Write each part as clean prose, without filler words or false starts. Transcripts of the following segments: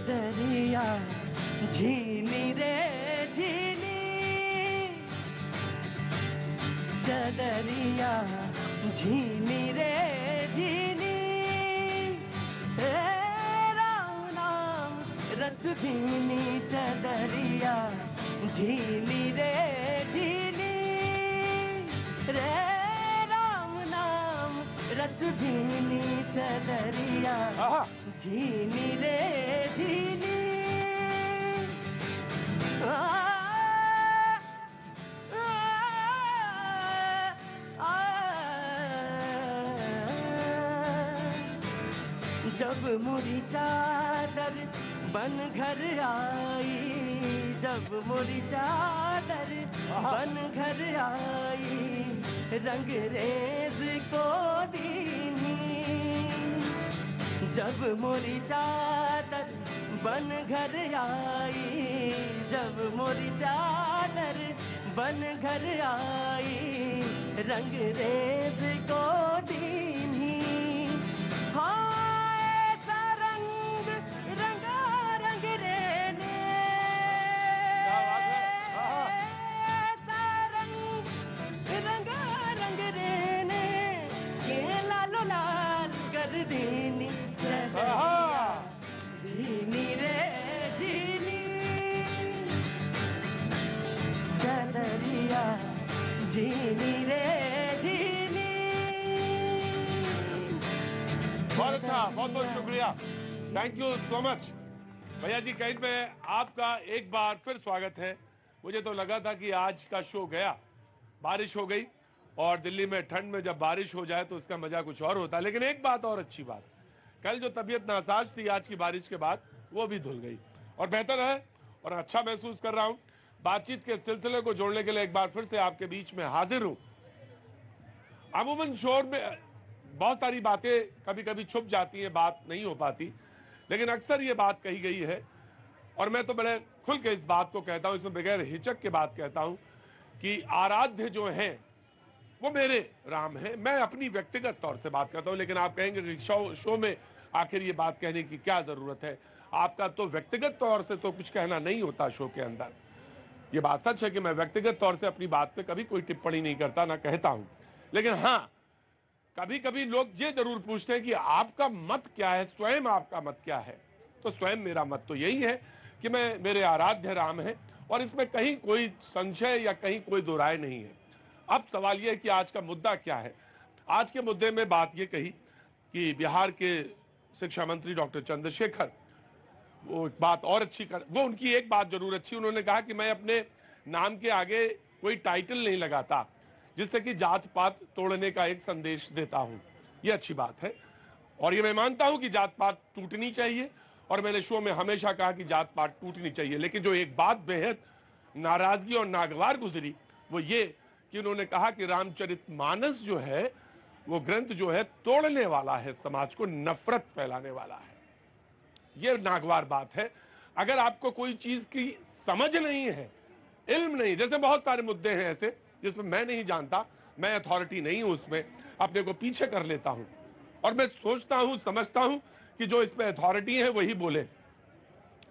चदरिया झीली रे झीली, चदरिया झीली रे झीली, राम नाम रस भीनी चदरिया झीली रे झीली, रे राम नाम रस भीनी चदरिया झीली रे झीली। जब मुरी चादर बन घर आई, जब मुरी चादर बन घर आई, रंग रेज को दीनी। जब मुरी चादर बन घर आई, जब मुरी चादर बन घर आई, रंग रेज को दीनी। हाय सा रंग रंगा रंग रेने, सा रंग रंगा रंग रेने, के लालो लाल कर दीनी झीली रे झीली, चदरिया झीली रे झीली। बहुत अच्छा, बहुत बहुत शुक्रिया, थैंक यू सो मच भैया जी। कहीं पे आपका एक बार फिर स्वागत है। मुझे तो लगा था कि आज का शो गया, बारिश हो गई, और दिल्ली में ठंड में जब बारिश हो जाए तो उसका मजा कुछ और होता है। लेकिन एक बात और अच्छी बात, कल जो तबीयत नासाज थी आज की बारिश के बाद, वो भी धुल गई और बेहतर है, और अच्छा महसूस कर रहा हूं। बातचीत के सिलसिले को जोड़ने के लिए एक बार फिर से आपके बीच में हाजिर हूं। अमूमन शोर में बहुत सारी बातें कभी कभी छुप जाती हैं, बात नहीं हो पाती, लेकिन अक्सर ये बात कही गई है, और मैं तो बड़े खुल के इस बात को कहता हूं, इसमें बगैर हिचक के बात कहता हूं कि आराध्य जो हैं वो मेरे राम है। मैं अपनी व्यक्तिगत तौर से बात करता हूं, लेकिन आप कहेंगे कि शो में आखिर ये बात कहने की क्या जरूरत है। आपका तो व्यक्तिगत तौर से तो कुछ कहना नहीं होता शो के अंदर। ये बात सच है कि मैं व्यक्तिगत तौर से अपनी बात पे कभी कोई टिप्पणी नहीं करता, ना कहता हूं। लेकिन हां, कभी कभी लोग ये जरूर पूछते हैं कि आपका मत क्या है, स्वयं आपका मत क्या है। तो स्वयं मेरा मत तो यही है कि मेरे आराध्य राम है, और इसमें कहीं कोई संशय या कहीं कोई दो राय नहीं है। अब सवाल यह है कि आज का मुद्दा क्या है। आज के मुद्दे में बात यह कही कि बिहार के शिक्षा मंत्री डॉक्टर चंद्रशेखर, वो एक बात और अच्छी वो उनकी एक बात जरूर अच्छी, उन्होंने कहा कि मैं अपने नाम के आगे कोई टाइटल नहीं लगाता जिससे कि जात पात तोड़ने का एक संदेश देता हूं। यह अच्छी बात है, और ये मैं मानता हूं कि जात पात टूटनी चाहिए, और मैंने शो में हमेशा कहा कि जात पात टूटनी चाहिए। लेकिन जो एक बात बेहद नाराजगी और नागवार गुजरी, वो ये कि उन्होंने कहा कि रामचरितमानस जो है वो ग्रंथ जो है तोड़ने वाला है, समाज को नफरत फैलाने वाला है। ये नागवार बात है। अगर आपको कोई चीज की समझ नहीं है, इल्म नहीं, जैसे बहुत सारे मुद्दे हैं ऐसे जिसमें मैं नहीं जानता, मैं अथॉरिटी नहीं हूं, उसमें अपने को पीछे कर लेता हूं, और मैं सोचता हूं, समझता हूं कि जो इसमें अथॉरिटी है वही बोले।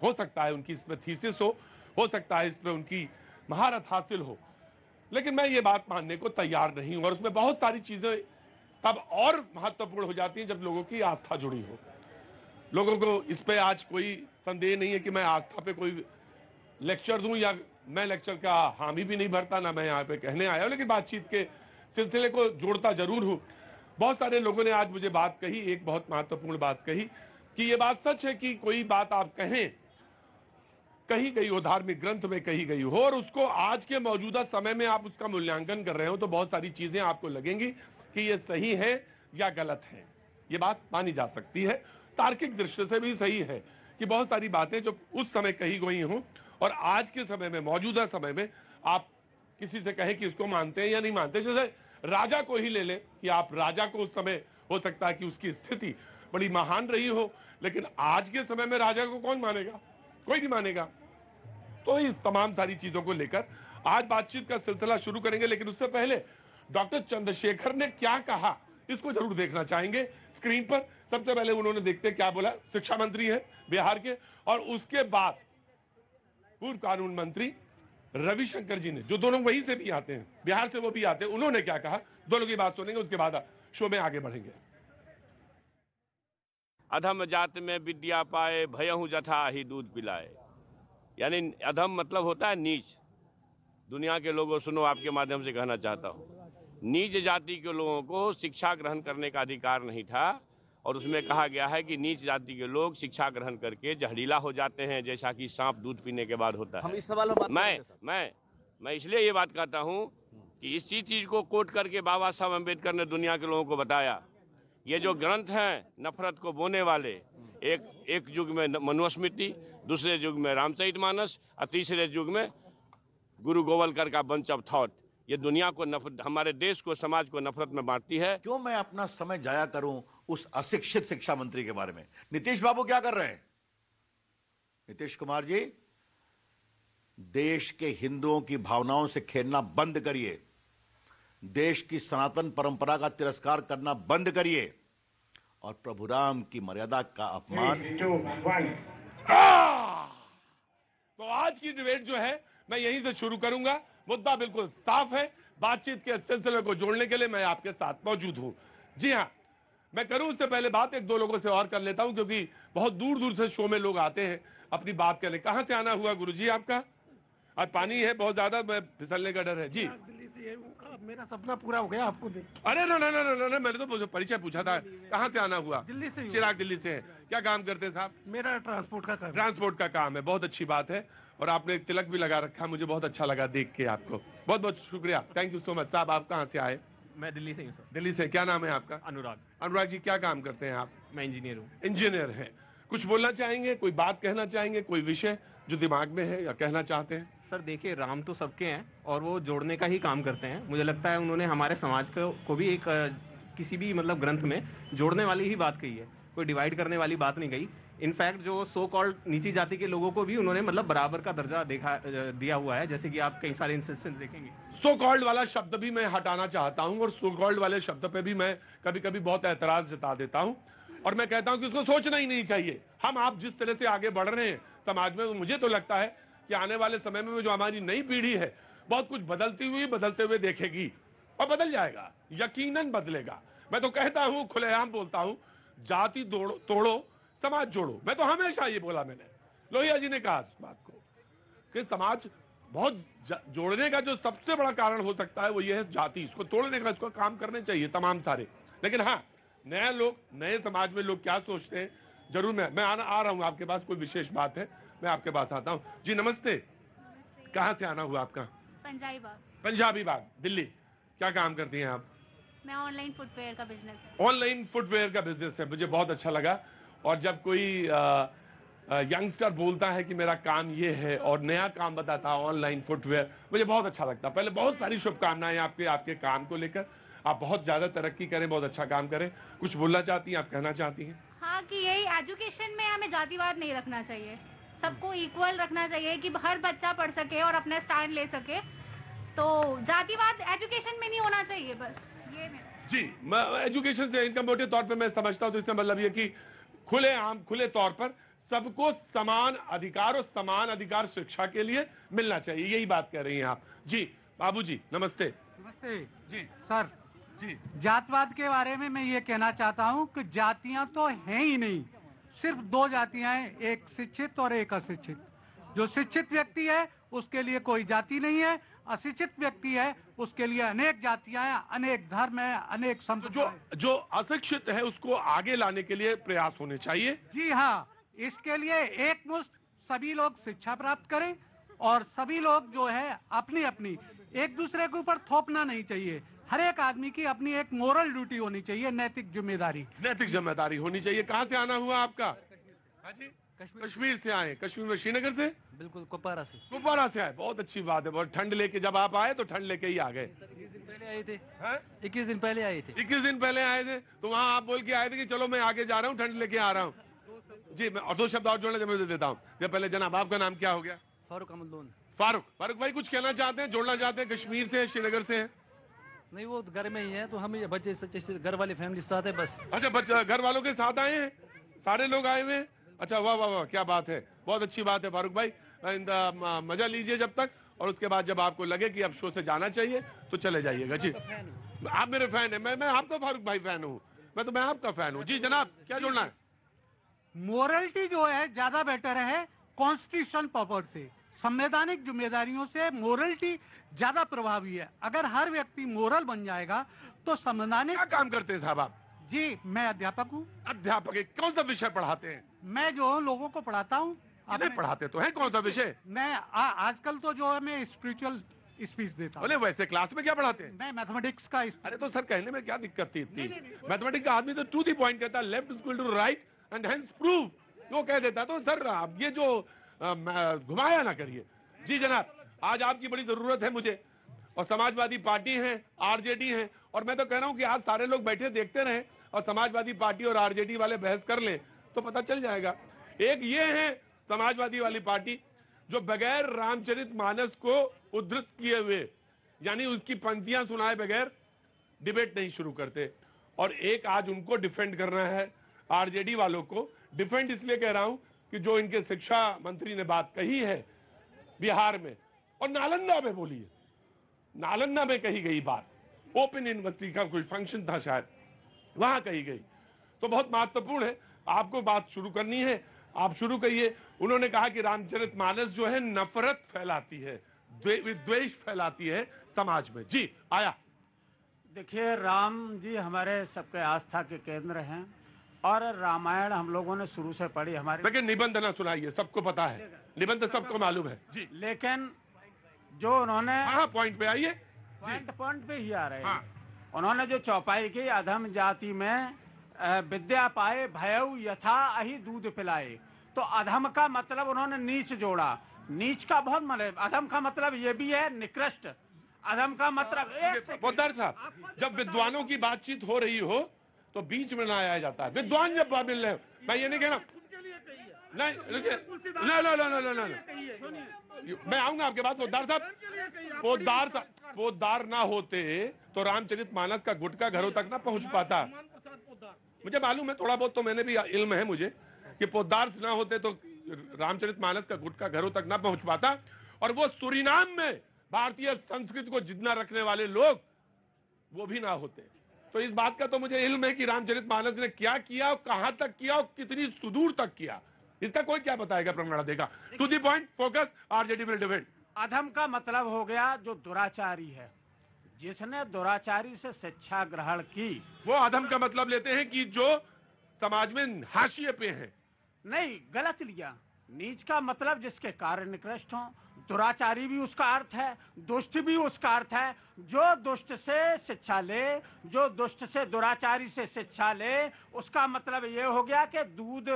हो सकता है उनकी इसमें थीसिस हो सकता है इसमें उनकी महारत हासिल हो, लेकिन मैं ये बात मानने को तैयार नहीं हूं। और उसमें बहुत सारी चीजें तब और महत्वपूर्ण हो जाती हैं जब लोगों की आस्था जुड़ी हो। लोगों को इस पे आज कोई संदेह नहीं है कि मैं आस्था पे कोई लेक्चर दूं, या मैं लेक्चर का हामी भी नहीं भरता, ना मैं यहाँ पे कहने आया हूं, लेकिन बातचीत के सिलसिले को जोड़ता जरूर हूं। बहुत सारे लोगों ने आज मुझे बात कही, एक बहुत महत्वपूर्ण बात कही कि ये बात सच है कि कोई बात आप कहें, कही गई हो, धार्मिक ग्रंथ में कही गई हो, और उसको आज के मौजूदा समय में आप उसका मूल्यांकन कर रहे हो, तो बहुत सारी चीजें आपको लगेंगी कि ये सही है या गलत है। ये बात मानी जा सकती है, तार्किक दृष्टि से भी सही है कि बहुत सारी बातें जो उस समय कही गई हों और आज के समय में, मौजूदा समय में आप किसी से कहें कि इसको मानते हैं या नहीं मानते। जैसे राजा को ही ले लें कि आप राजा को, उस समय हो सकता है कि उसकी स्थिति बड़ी महान रही हो, लेकिन आज के समय में राजा को कौन मानेगा? कोई नहीं मानेगा। तो इस तमाम सारी चीजों को लेकर आज बातचीत का सिलसिला शुरू करेंगे, लेकिन उससे पहले डॉक्टर चंद्रशेखर ने क्या कहा इसको जरूर देखना चाहेंगे स्क्रीन पर। सबसे पहले उन्होंने देखते क्या बोला, शिक्षा मंत्री है बिहार के, और उसके बाद पूर्व कानून मंत्री रविशंकर जी ने, जो दोनों वहीं से भी आते हैं, बिहार से वो भी आते हैं, उन्होंने क्या कहा, दोनों की बात सुनेंगे, उसके बाद शो में आगे बढ़ेंगे। अधम जात में विद्या पाए, भयहु जथा ही दूध पिलाए। यानी अधम मतलब होता है नीच। दुनिया के लोगों सुनो, आपके माध्यम से कहना चाहता हूँ, नीच जाति के लोगों को शिक्षा ग्रहण करने का अधिकार नहीं था, और उसमें कहा गया है कि नीच जाति के लोग शिक्षा ग्रहण करके जहरीला हो जाते हैं, जैसा कि सांप दूध पीने के बाद होता है। हम इस सवाल पर मैं इसलिए ये बात कहता हूँ कि इसी चीज को कोट करके बाबा साहब अम्बेडकर ने दुनिया के लोगों को बताया, ये जो ग्रंथ हैं नफरत को बोने वाले, एक युग में मनुस्मृति, दूसरे युग में रामचरितमानस, और तीसरे युग में गुरु गोवलकर का बंच ऑफ थॉट, ये दुनिया को हमारे देश को, समाज को नफरत में बांटती है। क्यों मैं अपना समय जाया करूं उस अशिक्षित शिक्षा मंत्री के बारे में। नीतीश बाबू क्या कर रहे हैं? नीतीश कुमार जी, देश के हिंदुओं की भावनाओं से खेलना बंद करिए, देश की सनातन परंपरा का तिरस्कार करना बंद करिए, और प्रभु राम की मर्यादा का अपमान। तो आज की डिबेट जो है मैं यहीं से शुरू करूंगा। मुद्दा बिल्कुल साफ है, बातचीत के सिलसिले को जोड़ने के लिए मैं आपके साथ मौजूद हूं। जी हां, मैं करूं उससे पहले बात एक दो लोगों से और कर लेता हूं, क्योंकि बहुत दूर दूर से शो में लोग आते हैं अपनी बात करने। कहां से आना हुआ गुरुजी आपका? आज पानी है बहुत ज्यादा, मैं फिसलने का डर है जी। दिल्ली से मेरा सपना पूरा हो गया आपको देख। अरे ना ना ना ना ना, मैंने तो परिचय पूछा था। कहां से आना हुआ? दिल्ली से। चिराग दिल्ली से है। क्या काम करते हैं साहब? मेरा ट्रांसपोर्ट का काम। ट्रांसपोर्ट का काम है, बहुत अच्छी बात है। और आपने एक तिलक भी लगा रखा, मुझे बहुत अच्छा लगा देख के आपको, बहुत बहुत शुक्रिया, थैंक यू सो मच। साहब आप कहाँ से आए? मैं दिल्ली से हूँ सर। दिल्ली से। क्या नाम है आपका? अनुराग। अनुराग जी, क्या काम करते हैं आप? मैं इंजीनियर हूँ। इंजीनियर हैं। कुछ बोलना चाहेंगे, कोई बात कहना चाहेंगे, कोई विषय जो दिमाग में है या कहना चाहते हैं? सर देखिए, राम तो सबके हैं और वो जोड़ने का ही काम करते हैं। मुझे लगता है उन्होंने हमारे समाज को भी एक किसी भी मतलब ग्रंथ में जोड़ने वाली ही बात कही है, कोई डिवाइड करने वाली बात नहीं कही। इनफैक्ट जो सो कॉल्ड नीची जाति के लोगों को भी उन्होंने मतलब बराबर का दर्जा दिया हुआ है, जैसे कि आप कई सारे इंस्टेंस देखेंगे। सो कॉल्ड वाला शब्द भी मैं हटाना चाहता हूं, और सो कॉल्ड वाले शब्द पे भी मैं कभी कभी बहुत एतराज जता देता हूं, और मैं कहता हूं कि उसको सोचना ही नहीं चाहिए। हम आप जिस तरह से आगे बढ़ रहे हैं समाज में, मुझे तो लगता है कि आने वाले समय में जो हमारी नई पीढ़ी है बहुत कुछ बदलते हुए देखेगी, और बदल जाएगा, यकीनन बदलेगा। मैं तो कहता हूं, खुलेआम बोलता हूं, जाति तोड़ो समाज जोड़ो। मैं तो हमेशा ये बोला, मैंने, लोहिया जी ने कहा इस बात को कि समाज बहुत जोड़ने का जो सबसे बड़ा कारण हो सकता है वो ये है जाति, इसको तोड़ने का, इसको काम करने चाहिए तमाम सारे। लेकिन हाँ, नए लोग, नए समाज में लोग क्या सोचते हैं, जरूर मैं आ रहा हूं आपके पास। कोई विशेष बात है, मैं आपके पास आता हूं। जी नमस्ते, कहां से आना हुआ आपका? पंजाबी बाग। पंजाबी बाग, दिल्ली। क्या काम करती हैं आप? मैं ऑनलाइन फुटवेयर का बिजनेस। ऑनलाइन फुटवेयर का बिजनेस है, मुझे बहुत अच्छा लगा। और जब कोई यंगस्टर बोलता है कि मेरा काम ये है और नया काम बताता है ऑनलाइन फुटवेयर, मुझे बहुत अच्छा लगता है। पहले बहुत सारी शुभकामनाएं आपके काम को लेकर, आप बहुत ज्यादा तरक्की करें, बहुत अच्छा काम करें। कुछ बोलना चाहती हैं आप, कहना चाहती हैं? हाँ, कि यही एजुकेशन में हमें जातिवाद नहीं रखना चाहिए, सबको इक्वल रखना चाहिए कि हर बच्चा पढ़ सके और अपना स्टैंड ले सके। तो जातिवाद एजुकेशन में नहीं होना चाहिए, बस ये जी। मैं एजुकेशन से इनका मोटे तौर पर मैं समझता हूँ, तो इसका मतलब ये कि खुले तौर पर सबको समान अधिकार, और समान अधिकार शिक्षा के लिए मिलना चाहिए, यही बात कह रही हैं आप। जी बाबूजी नमस्ते। नमस्ते जी सर। जी, जातवाद के बारे में मैं ये कहना चाहता हूँ कि जातियां तो हैं ही नहीं, सिर्फ दो जातियां हैं, एक शिक्षित और एक अशिक्षित। जो शिक्षित व्यक्ति है उसके लिए कोई जाति नहीं है, अशिक्षित व्यक्ति है उसके लिए अनेक जातियां हैं, अनेक धर्म है, अनेक संप्रदाय। जो अशिक्षित है उसको आगे लाने के लिए प्रयास होने चाहिए। जी हाँ, इसके लिए एक मुश्त सभी लोग शिक्षा प्राप्त करें, और सभी लोग जो है अपनी अपनी, एक दूसरे के ऊपर थोपना नहीं चाहिए। हर एक आदमी की अपनी एक मोरल ड्यूटी होनी चाहिए, नैतिक जिम्मेदारी होनी चाहिए। कहाँ से आना हुआ आपका? हाँ जी, कश्मीर से आए। कश्मीर में श्रीनगर से? बिल्कुल, कुपवारा से। कुपवारा से आए, बहुत अच्छी बात है। बहुत ठंड लेके जब आप आए तो ठंड लेके ही आ गए। 21 दिन पहले आए थे। 21 दिन पहले आए थे। 21 दिन पहले आए थे, तो वहाँ आप बोल के आए थे कि चलो मैं आगे जा रहा हूँ, ठंड लेके आ रहा हूँ। जी, मैं और दो शब्द और जोड़ने जब देता हूँ। पहले जनाब आपका नाम क्या हो गया? फारूक अहमद लोन। फारूक भाई कुछ कहना चाहते हैं, जोड़ना चाहते हैं? कश्मीर से, श्रीनगर से हैं? नहीं, वो घर में ही है, तो हम ये बच्चे से घर वाली फैमिली साथ है बस। अच्छा, बच्चा घर वालों के साथ आए हैं, सारे लोग आए हुए हैं। अच्छा, वाह वाह वाह, क्या बात है, बहुत अच्छी बात है फारूक भाई। मजा लीजिए जब तक, और उसके बाद जब आपको लगे कि अब शो से जाना चाहिए तो चले जाइएगा। जी, आप मेरे फैन है, मैं आपका फारूक भाई फैन हूँ, मैं आपका फैन हूँ। जी जनाब, क्या जोड़ना है? मोरलिटी जो है ज्यादा बेटर है कॉन्स्टिट्यूशन पर्पज से, संवैधानिक जिम्मेदारियों से मोरलिटी ज्यादा प्रभावी है। अगर हर व्यक्ति मोरल बन जाएगा तो संवैधानिक। क्या काम करते हैं साहब आप? जी, मैं अध्यापक हूँ। अध्यापक है, कौन सा विषय पढ़ाते हैं? मैं जो लोगों को पढ़ाता हूँ। नहीं पढ़ाते तो है, कौन सा विषय? मैं आजकल तो जो है मैं स्पिरिचुअल स्पीच देता हूँ। बोले वैसे क्लास में क्या पढ़ाते हैं? मैं मैथमेटिक्स का। अरे तो सर कहने में क्या दिक्कत थी इतनी? मैथमेटिक्स का आदमी तो टू दी पॉइंट कहता है, left equal to right and hence prove, वो कह देता। तो सर आप ये जो घुमाया ना करिए। जी जनाब, आज आपकी बड़ी जरूरत है मुझे, और समाजवादी पार्टी है, आरजेडी है, और मैं तो कह रहा हूं कि आज सारे लोग बैठे देखते रहें और समाजवादी पार्टी और आरजेडी वाले बहस कर लें तो पता चल जाएगा। एक ये है समाजवादी वाली पार्टी जो बगैर रामचरितमानस को उद्धृत किए हुए, यानी उसकी पंक्तियां सुनाए बगैर डिबेट नहीं शुरू करते, और एक आज उनको डिफेंड करना है, आरजेडी वालों को डिफेंड इसलिए कह रहा हूं कि जो इनके शिक्षा मंत्री ने बात कही है बिहार में, और नालंदा में बोली है, नालंदा में कही गई बात, ओपन यूनिवर्सिटी का कोई फंक्शन था शायद, वहां कही गई, तो बहुत महत्वपूर्ण है। आपको बात शुरू करनी है, आप शुरू करिए। उन्होंने कहा कि रामचरितमानस जो है नफरत फैलाती है, विद्वेष फैलाती है समाज में। जी आया। देखिए, राम जी हमारे सबके आस्था के केंद्र हैं, और रामायण हम लोगों ने शुरू से पढ़ी। हमारे लेकिन निबंध ना सुनाइए, सबको पता है, निबंध सबको मालूम है। जी, लेकिन जो उन्होंने हाँ पॉइंट पे आइए। पॉइंट पे ही आ रहे हैं। हाँ। उन्होंने जो चौपाई की, अधम जाति में विद्या पाए भयउ यथा अहि दूध पिलाए, तो अधम का मतलब उन्होंने नीच जोड़ा। नीच का बहुत मतलब, अधम का मतलब ये भी है निकृष्ट। अधम का मतलब पोद्दार साहब, जब विद्वानों की बातचीत हो रही हो तो बीच में ना आया जाता है। विद्वान जब मिल रहे, मैं ये नहीं कह रहा, नहीं मैं आऊंगा आपके बाद। पोद्दार साहब, पोद्दार ना होते तो रामचरितमानस का गुटका घरों तक ना पहुंच पाता। मुझे मालूम है, थोड़ा बहुत तो मैंने भी इल्म है मुझे, कि पोद्दार ना होते तो रामचरितमानस का गुटका घरों तक ना पहुंच पाता, और वो सूरीनाम में भारतीय संस्कृति को जितना रखने वाले लोग वो भी ना होते। तो इस बात का तो मुझे इल्म है कि रामचरितमानस ने क्या किया, कहां तक किया और कितनी सुदूर तक किया, इसका कोई क्या बताएगा, प्रमाण देगा। To the point, focus, RJD will defend. अधम का मतलब हो गया जो दुराचारी है, जिसने दुराचारी से शिक्षा ग्रहण की। वो अधम का मतलब लेते हैं कि जो समाज में हाशिए पे है। नहीं, गलत लिया। नीच का मतलब जिसके कार्य निकृष्ट हों, दुराचारी भी उसका अर्थ है, दुष्ट भी उसका अर्थ है। जो दुष्ट से शिक्षा ले, जो दुष्ट से दुराचारी से शिक्षा ले, उसका मतलब ये हो गया कि दूध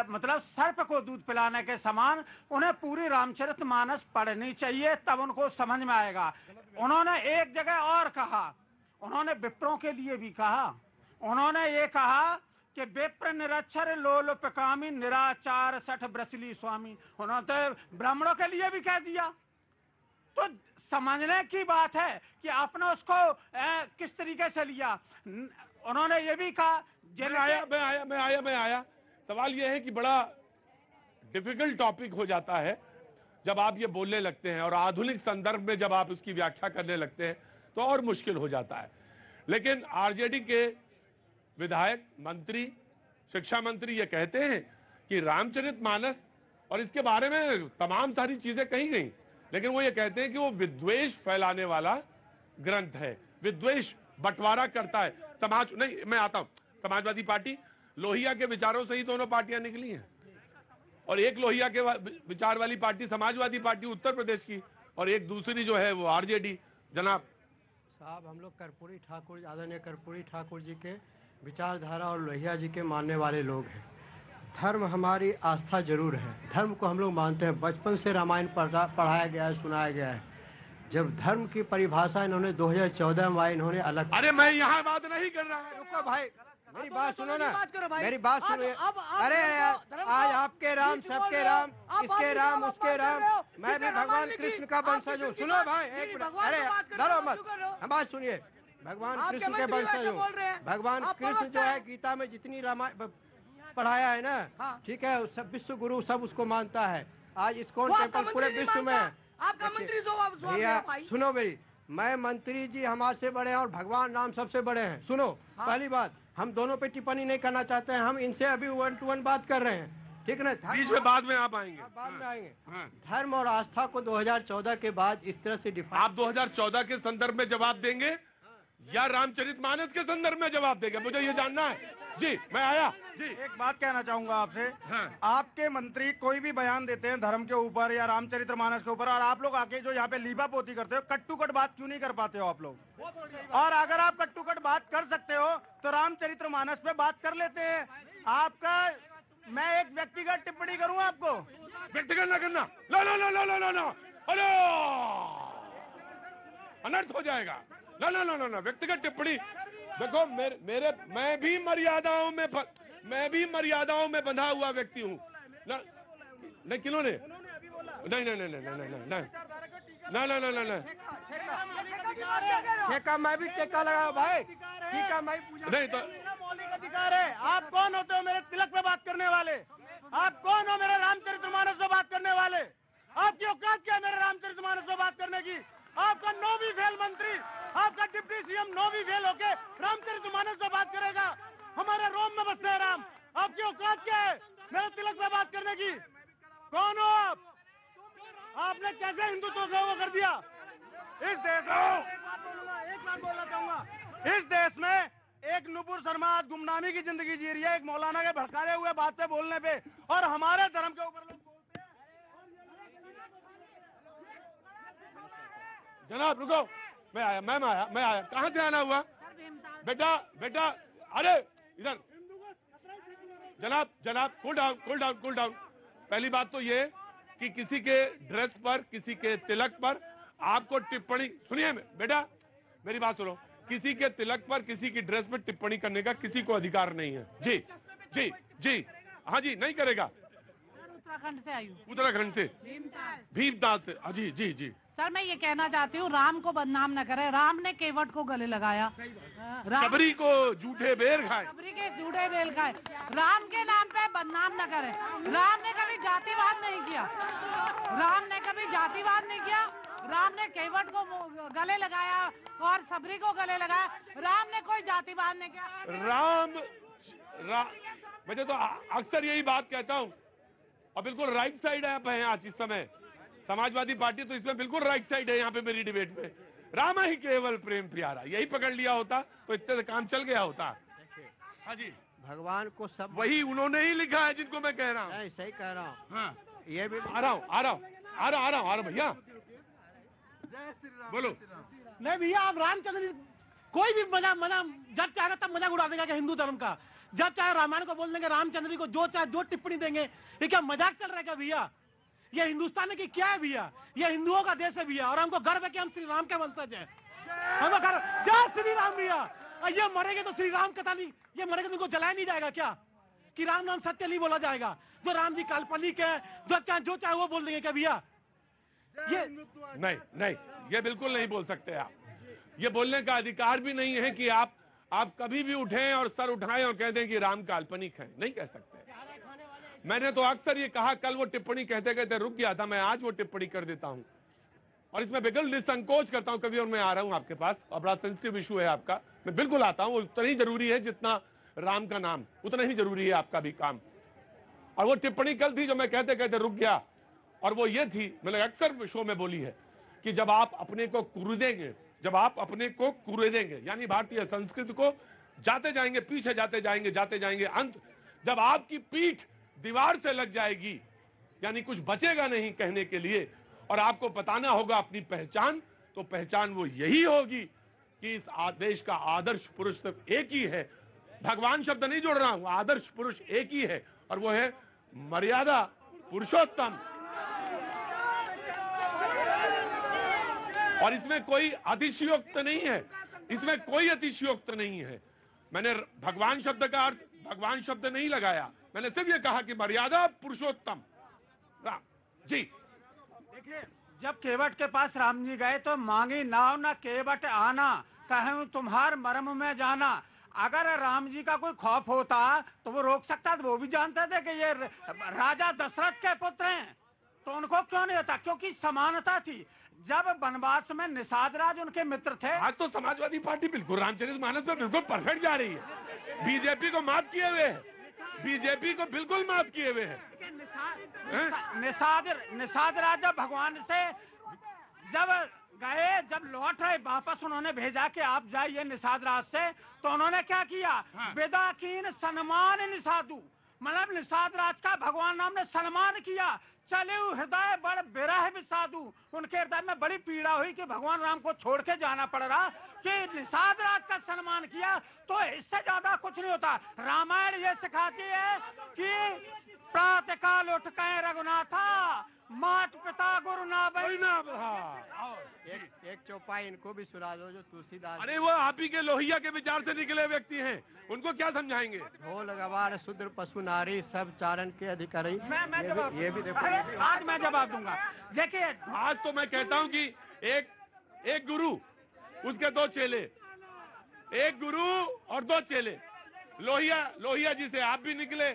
मतलब सर्प को दूध पिलाने के समान उन्हें पूरी रामचरितमानस पढ़नी चाहिए, तब उनको समझ में आएगा। उन्होंने एक जगह और कहा, उन्होंने विप्रों के लिए भी कहा, उन्होंने ये कहा कि विप्र निरक्षर लोलुपकामी निराचार सठ ब्रसली स्वामी। उन्होंने तो ब्राह्मणों के लिए भी कह दिया। तो समझने की बात है कि आपने उसको किस तरीके से लिया। उन्होंने ये भी कहा, मैं आया। सवाल ये है कि बड़ा डिफिकल्ट टॉपिक हो जाता है जब आप ये बोलने लगते हैं, और आधुनिक संदर्भ में जब आप उसकी व्याख्या करने लगते हैं तो और मुश्किल हो जाता है। लेकिन आरजेडी के विधायक, मंत्री, शिक्षा मंत्री ये कहते हैं कि रामचरितमानस, और इसके बारे में तमाम सारी चीजें कही गई, लेकिन वो ये कहते हैं कि वो विद्वेष फैलाने वाला ग्रंथ है, विद्वेष बंटवारा करता है समाज। नहीं, मैं आता हूं। समाजवादी पार्टी, लोहिया के विचारों से ही दोनों पार्टियां निकली हैं, और एक लोहिया के विचार वाली पार्टी समाजवादी पार्टी उत्तर प्रदेश की, और एक दूसरी जो है वो आरजेडी। जनाब साहब, हम लोग कर्पूरी ठाकुर, आदरणीय कर्पूरी ठाकुर जी के विचारधारा और लोहिया जी के मानने वाले लोग हैं। धर्म हमारी आस्था जरूर है, धर्म को हम लोग मानते हैं। बचपन से रामायण पढ़ाया गया है, सुनाया गया है। जब धर्म की परिभाषा इन्होंने 2014 में आई, इन्होंने अलग। अरे मैं यहाँ बात नहीं कर रहा, रुको भाई, मेरी बात सुनो ना, मेरी बात सुनिए। अरे यार, आज आपके राम, सबके राम, इसके राम, उसके राम, मैं भी भगवान कृष्ण का वंशज हूँ। सुनो भाई, एक मिनट, अरे डरो मत, हम बात सुनिए। भगवान आपके कृष्ण के मंत्री वंशज वैसे हूँ। बोल रहे हैं। भगवान आपको कृष्ण लगता जो है है? गीता में जितनी रामायण पढ़ाया है ना, हाँ। ठीक है, सब विश्व गुरु सब उसको मानता है। आज इस्कॉन वो आपका टेम्पल पूरे मंत्री नहीं विश्व में। मानता? आपका देखिए, मंत्री जवाब भैया भाई। सुनो मेरी, मैं मंत्री जी हमारे बड़े हैं और भगवान राम सबसे बड़े हैं। सुनो, हाँ। पहली बात, हम दोनों पे टिप्पणी नहीं करना चाहते हैं, हम इनसे अभी 1 to 1 बात कर रहे हैं, ठीक है ना। बीच में बाद में आप आएंगे। बाद में आएंगे। हाँ। धर्म और आस्था को 2014 के बाद इस तरह से डिफाइन। आप 2014 के संदर्भ में जवाब देंगे या रामचरितमानस के संदर्भ में जवाब देंगे, मुझे ये जानना है। जी मैं आया जी। एक बात कहना चाहूंगा आपसे। हाँ। आपके मंत्री कोई भी बयान देते हैं धर्म के ऊपर या रामचरितमानस के ऊपर, और आप लोग आके जो यहाँ पे लीबा पोती करते हो, कट टू कट बात क्यों नहीं कर पाते हो आप लोग? और अगर आप कट टू कट बात कर सकते हो तो रामचरितमानस पे बात कर लेते हैं। आपका, मैं एक व्यक्तिगत टिप्पणी करूँ आपको? व्यक्तिगत ना करना, लो लो लो लो लो लो लो, हेलो, अनर्थ हो जाएगा। लो लो लो लो लो, व्यक्तिगत टिप्पणी। देखो मेरे मैं भी मर्यादाओं में बंधा हुआ व्यक्ति हूँ। नहीं किन्होंने? नहीं नहीं नहीं नहीं नहीं नहीं नहीं नहीं नहीं नहीं। ठेका मैं भी टेका लगा भाई, ठीक है, मैं पूजा नहीं तो मौलिक अधिकार है। आप कौन होते हो मेरे तिलक पे बात करने वाले? आप कौन हो मेरे रामचरितमानस पे बात करने वाले? आपकी औकात क्या है मेरे रामचरितमानस पे बात करने की? आपका 9वीं फेल मंत्री, आपका डिप्टी सीएम 9वीं फेल होके रामचरितमानस पे बात करेगा? हमारे रोम में बसते हैं राम। आपकी औकात क्या है मेरे तिलक पे बात करने की? कौन हो आप? आपने कैसे हिंदुत्व को वो कर दिया? इस देश में एक बात बोलना चाहूंगा, इस देश में एक नुपुर शर्मा आज गुमनामी की जिंदगी जी रही है, एक मौलाना के भड़काए हुए बात पे बोलने पे, और हमारे धर्म के ऊपर लोग बोलते हैं। जनाब रुको, मैं आया। कहाँ से आना हुआ बेटा? बेटा अरे इधर। जनाब कूल डाउन। पहली बात तो ये कि किसी के ड्रेस पर, किसी के तिलक पर आपको टिप्पणी, सुनिए बेटा मेरी बात सुनो, किसी के तिलक पर, किसी की ड्रेस पर टिप्पणी करने का किसी को अधिकार नहीं है। जी जी जी, हाँ जी, नहीं करेगा। उत्तराखंड से आई हूँ। उत्तराखंड से, भीमताल से। जी जी जी। सर मैं ये कहना चाहती हूँ, राम को बदनाम न करें। राम ने केवट को गले लगाया, शबरी को झूठे बेर खाए, शबरी के झूठे बेल खाए। राम के नाम पे बदनाम न करें। राम ने कभी जातिवाद नहीं किया, राम ने कभी जातिवाद नहीं किया। राम ने केवट को गले लगाया और शबरी को गले लगाया। राम ने कोई जातिवाद नहीं किया। राम मुझे तो अक्सर यही बात कहता हूँ, और बिल्कुल राइट साइड आप हैं आज इस समय। समाजवादी पार्टी तो इसमें बिल्कुल राइट साइड है यहाँ पे मेरी डिबेट में। राम ही केवल प्रेम प्यारा, यही पकड़ लिया होता तो इतने से काम चल गया होता। हाँ जी, भगवान को सब वही उन्होंने ही लिखा है जिनको मैं कह रहा हूँ। सही कह रहा हूँ। हाँ ये भी आ रहा हूँ भैया, बोलो। नहीं भैया, आप रामचंद्र कोई भी जब चाहेगा तब मजाक उड़ा देगा हिंदू धर्म का। जब चाहे रामायण को बोल देंगे, रामचंद्र को जो चाहे जो टिप्पणी देंगे। ये क्या मजाक चल रहा है क्या भैया? ये हिंदुस्तान की क्या है भैया? ये हिंदुओं का देश है भैया, और हमको गर्व है कि हम श्री राम के वंशज हैं। हमको गर्व, जय श्री राम भैया। और ये मरेंगे तो श्री राम कथा नहीं, ये मरेंगे तो उनको जलाया नहीं जाएगा क्या? कि राम नाम सत्य नहीं बोला जाएगा? जो राम जी काल्पनिक है, जो चाहे वो बोल देंगे क्या भैया? ये नहीं, ये बिल्कुल नहीं बोल सकते आप। ये बोलने का अधिकार भी नहीं है कि आप कभी भी उठें और सर उठाएं और कह दें कि राम काल्पनिक है, नहीं कह सकते। मैंने तो अक्सर ये कहा, कल वो टिप्पणी कहते कहते रुक गया था, मैं आज वो टिप्पणी कर देता हूं, और इसमें बिल्कुल निसंकोच करता हूं। कभी और मैं आ रहा हूं आपके पास, और बड़ा सेंसिटिव इशू है आपका, मैं बिल्कुल आता हूं। वो उतना ही जरूरी है जितना राम का नाम, उतना ही जरूरी है आपका भी काम। और वो टिप्पणी कल थी जो मैं कहते कहते रुक गया, और वो ये थी, मैंने अक्सर शो में बोली है कि जब आप अपने को कुरेदेंगे, यानी भारतीय संस्कृति को जाते जाएंगे, पीछे जाते जाएंगे, अंत जब आपकी पीठ दीवार से लग जाएगी, यानी कुछ बचेगा नहीं कहने के लिए, और आपको बताना होगा अपनी पहचान, तो पहचान वो यही होगी कि इस देश का आदर्श पुरुष सिर्फ एक ही है। भगवान शब्द नहीं जोड़ रहा हूं, आदर्श पुरुष एक ही है, और वो है मर्यादा पुरुषोत्तम। और इसमें कोई अतिशयोक्त नहीं है, मैंने भगवान शब्द का अर्थ भगवान शब्द नहीं लगाया, मैंने सिर्फ ये कहा कि मर्यादा पुरुषोत्तम राम जी। देखिए, जब केवट के पास राम जी गए तो मांगी नाव ना केवट आना, कहूँ तुम्हार मर्म में जाना। अगर राम जी का कोई खौफ होता तो वो रोक सकता, तो वो भी जानते थे कि ये राजा दशरथ के पुत्र हैं, तो उनको क्यों नहीं होता? क्योंकि समानता थी। जब वनवास में निषाद राज उनके मित्र थे। आज तो समाजवादी पार्टी बिल्कुल रामचरितमानस में बिल्कुल परफेक्ट जा रही है, बीजेपी को मात किए हुए है, बीजेपी को बिल्कुल मात किए हुए है। निषाद राज जब भगवान से जब गए, जब लौट रहे वापस, उन्होंने भेजा कि आप जाइए निषाद राज से, तो उन्होंने क्या किया? विदा कीन सन्मान निषादु, मतलब निषाद राज का भगवान राम ने सम्मान किया। चले हृदय बड़ बिरह विषादु, उनके हृदय में बड़ी पीड़ा हुई कि भगवान राम को छोड़ के जाना पड़ रहा, कि निषाद राज का सम्मान किया। तो इससे ज्यादा कुछ नहीं होता। रामायण ये सिखाती है कि प्रातःकाल उठ के रघुनाथा, मात पिता गुरु ना बई ना। एक चौपाई इनको भी सुना दो जो तुलसीदास। अरे वो आप ही के लोहिया के विचार से निकले व्यक्ति हैं, उनको क्या समझाएंगे? ढोल गवार शूद्र पशु नारी सब चारण के अधिकारी। ये भी देखो, आज मैं जवाब दूंगा। देखिए, आज तो मैं कहता हूं कि एक गुरु, उसके 2 चेले, एक गुरु और 2 चेले। लोहिया जी से आप भी निकले,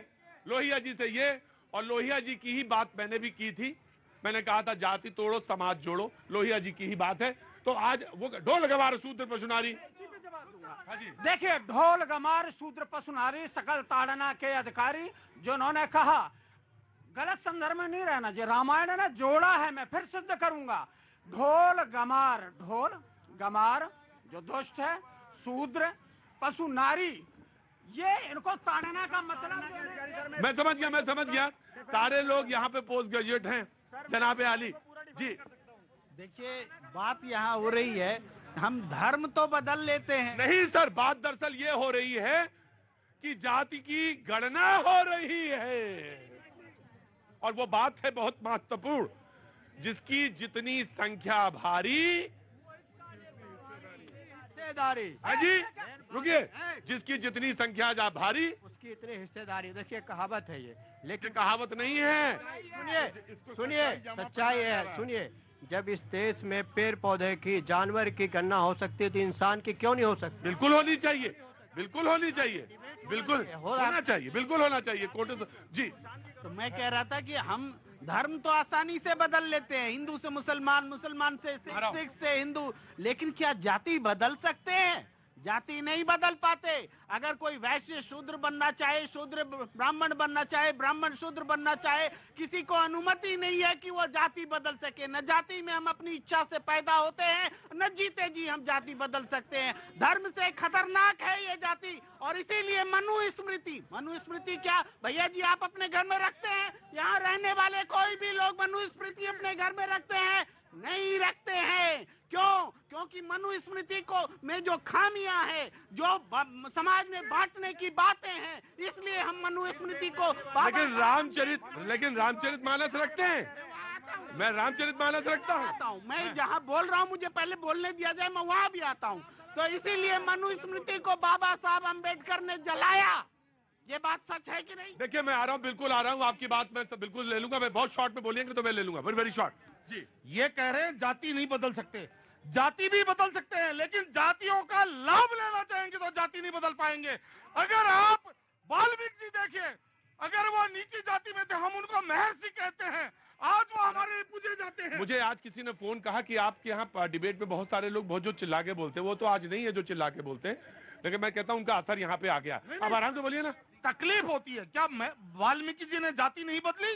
लोहिया जी से ये, और लोहिया जी की ही बात मैंने भी की थी। मैंने कहा था जाति तोड़ो समाज जोड़ो, लोहिया जी की ही बात है। तो आज वो ढोल गवार शूद्र पशुनारी। देखिए, ढोल गमार शूद्र पशुनारी सकल ताड़ना के अधिकारी, जो उन्होंने कहा, गलत संदर्भ में नहीं रहना चाहिए। रामायण ने जोड़ा है, मैं फिर सिद्ध करूंगा। ढोल गमार जो दुष्ट है, शूद्र पशु नारी, ये इनको ताड़ना का मतलब। मैं समझ गया। सारे लोग यहाँ पे पोस्ट ग्रेजुएट हैं, जनाब आली जी। देखिए, बात यहाँ हो रही है, हम धर्म तो बदल लेते हैं। नहीं सर, बात दरअसल ये हो रही है कि जाति की गणना हो रही है, और वो बात है बहुत महत्वपूर्ण। जिसकी जितनी संख्या भारी, हाँ जी रुकिए, जिसकी जितनी संख्या जा भारी उसकी इतनी हिस्सेदारी। देखिए, कहावत है ये, लेकिन कहावत नहीं है। सुनिए, सच्चाई है। सुनिए, जब इस देश में पेड़ पौधे की, जानवर की गणना हो सकती है, तो इंसान की क्यों नहीं हो सकती? बिल्कुल होनी चाहिए, बिल्कुल होनी चाहिए, बिल्कुल होना चाहिए, बिल्कुल होना चाहिए। कोटे जी। तो मैं कह रहा था कि हम धर्म तो आसानी से बदल लेते हैं, हिंदू से मुसलमान, मुसलमान से सिख से हिंदू, लेकिन क्या जाति बदल सकते हैं? जाति नहीं बदल पाते। अगर कोई वैश्य शूद्र बनना चाहे, शूद्र ब्राह्मण बनना चाहे, ब्राह्मण शूद्र बनना चाहे, किसी को अनुमति नहीं है कि वो जाति बदल सके। न जाति में हम अपनी इच्छा से पैदा होते हैं, न जीते जी हम जाति बदल सकते हैं। धर्म से खतरनाक है ये जाति, और इसीलिए मनुस्मृति क्या भैया जी आप अपने घर में रखते हैं? यहाँ रहने वाले कोई भी लोग मनुस्मृति अपने घर में रखते हैं? नहीं रखते हैं। क्यों? क्योंकि मनुस्मृति को में जो खामियां हैं, जो समाज में बांटने की बातें हैं, इसलिए हम मनुस्मृति को। लेकिन रामचरितमानस रखते हैं। मैं रामचरितमानस रखता हूँ। मैं जहाँ बोल रहा हूँ, मुझे पहले बोलने दिया जाए, मैं वहाँ भी आता हूँ। तो इसीलिए मनुस्मृति को बाबा साहब अम्बेडकर ने जलाया। ये बात सच है कि नहीं? देखिए, मैं आ रहा हूँ, बिल्कुल आ रहा हूँ, आपकी बात मैं बिल्कुल ले लूंगा। मैं बहुत शॉर्ट में बोलेंगे तो मैं ले लूंगा, वेरी शॉर्ट जी। ये कह रहे हैं जाति नहीं बदल सकते, जाति भी बदल सकते हैं, लेकिन जातियों का लाभ लेना चाहेंगे तो जाति नहीं बदल पाएंगे। अगर आप वाल्मीकि जी देखिए, अगर वो नीची जाति में थे, हम उनको महर्षि कहते हैं, आज वो हमारे पूजे जाते हैं। मुझे आज किसी ने फोन कहा कि आपके यहाँ डिबेट में बहुत सारे लोग बहुत जो चिल्ला के बोलते हैं, वो तो आज नहीं है जो चिल्ला के बोलते हैं, लेकिन मैं कहता हूँ उनका असर यहाँ पे आ गया। अब आराम से बोलिए ना। तकलीफ होती है क्या? वाल्मीकि जी ने जाति नहीं बदली,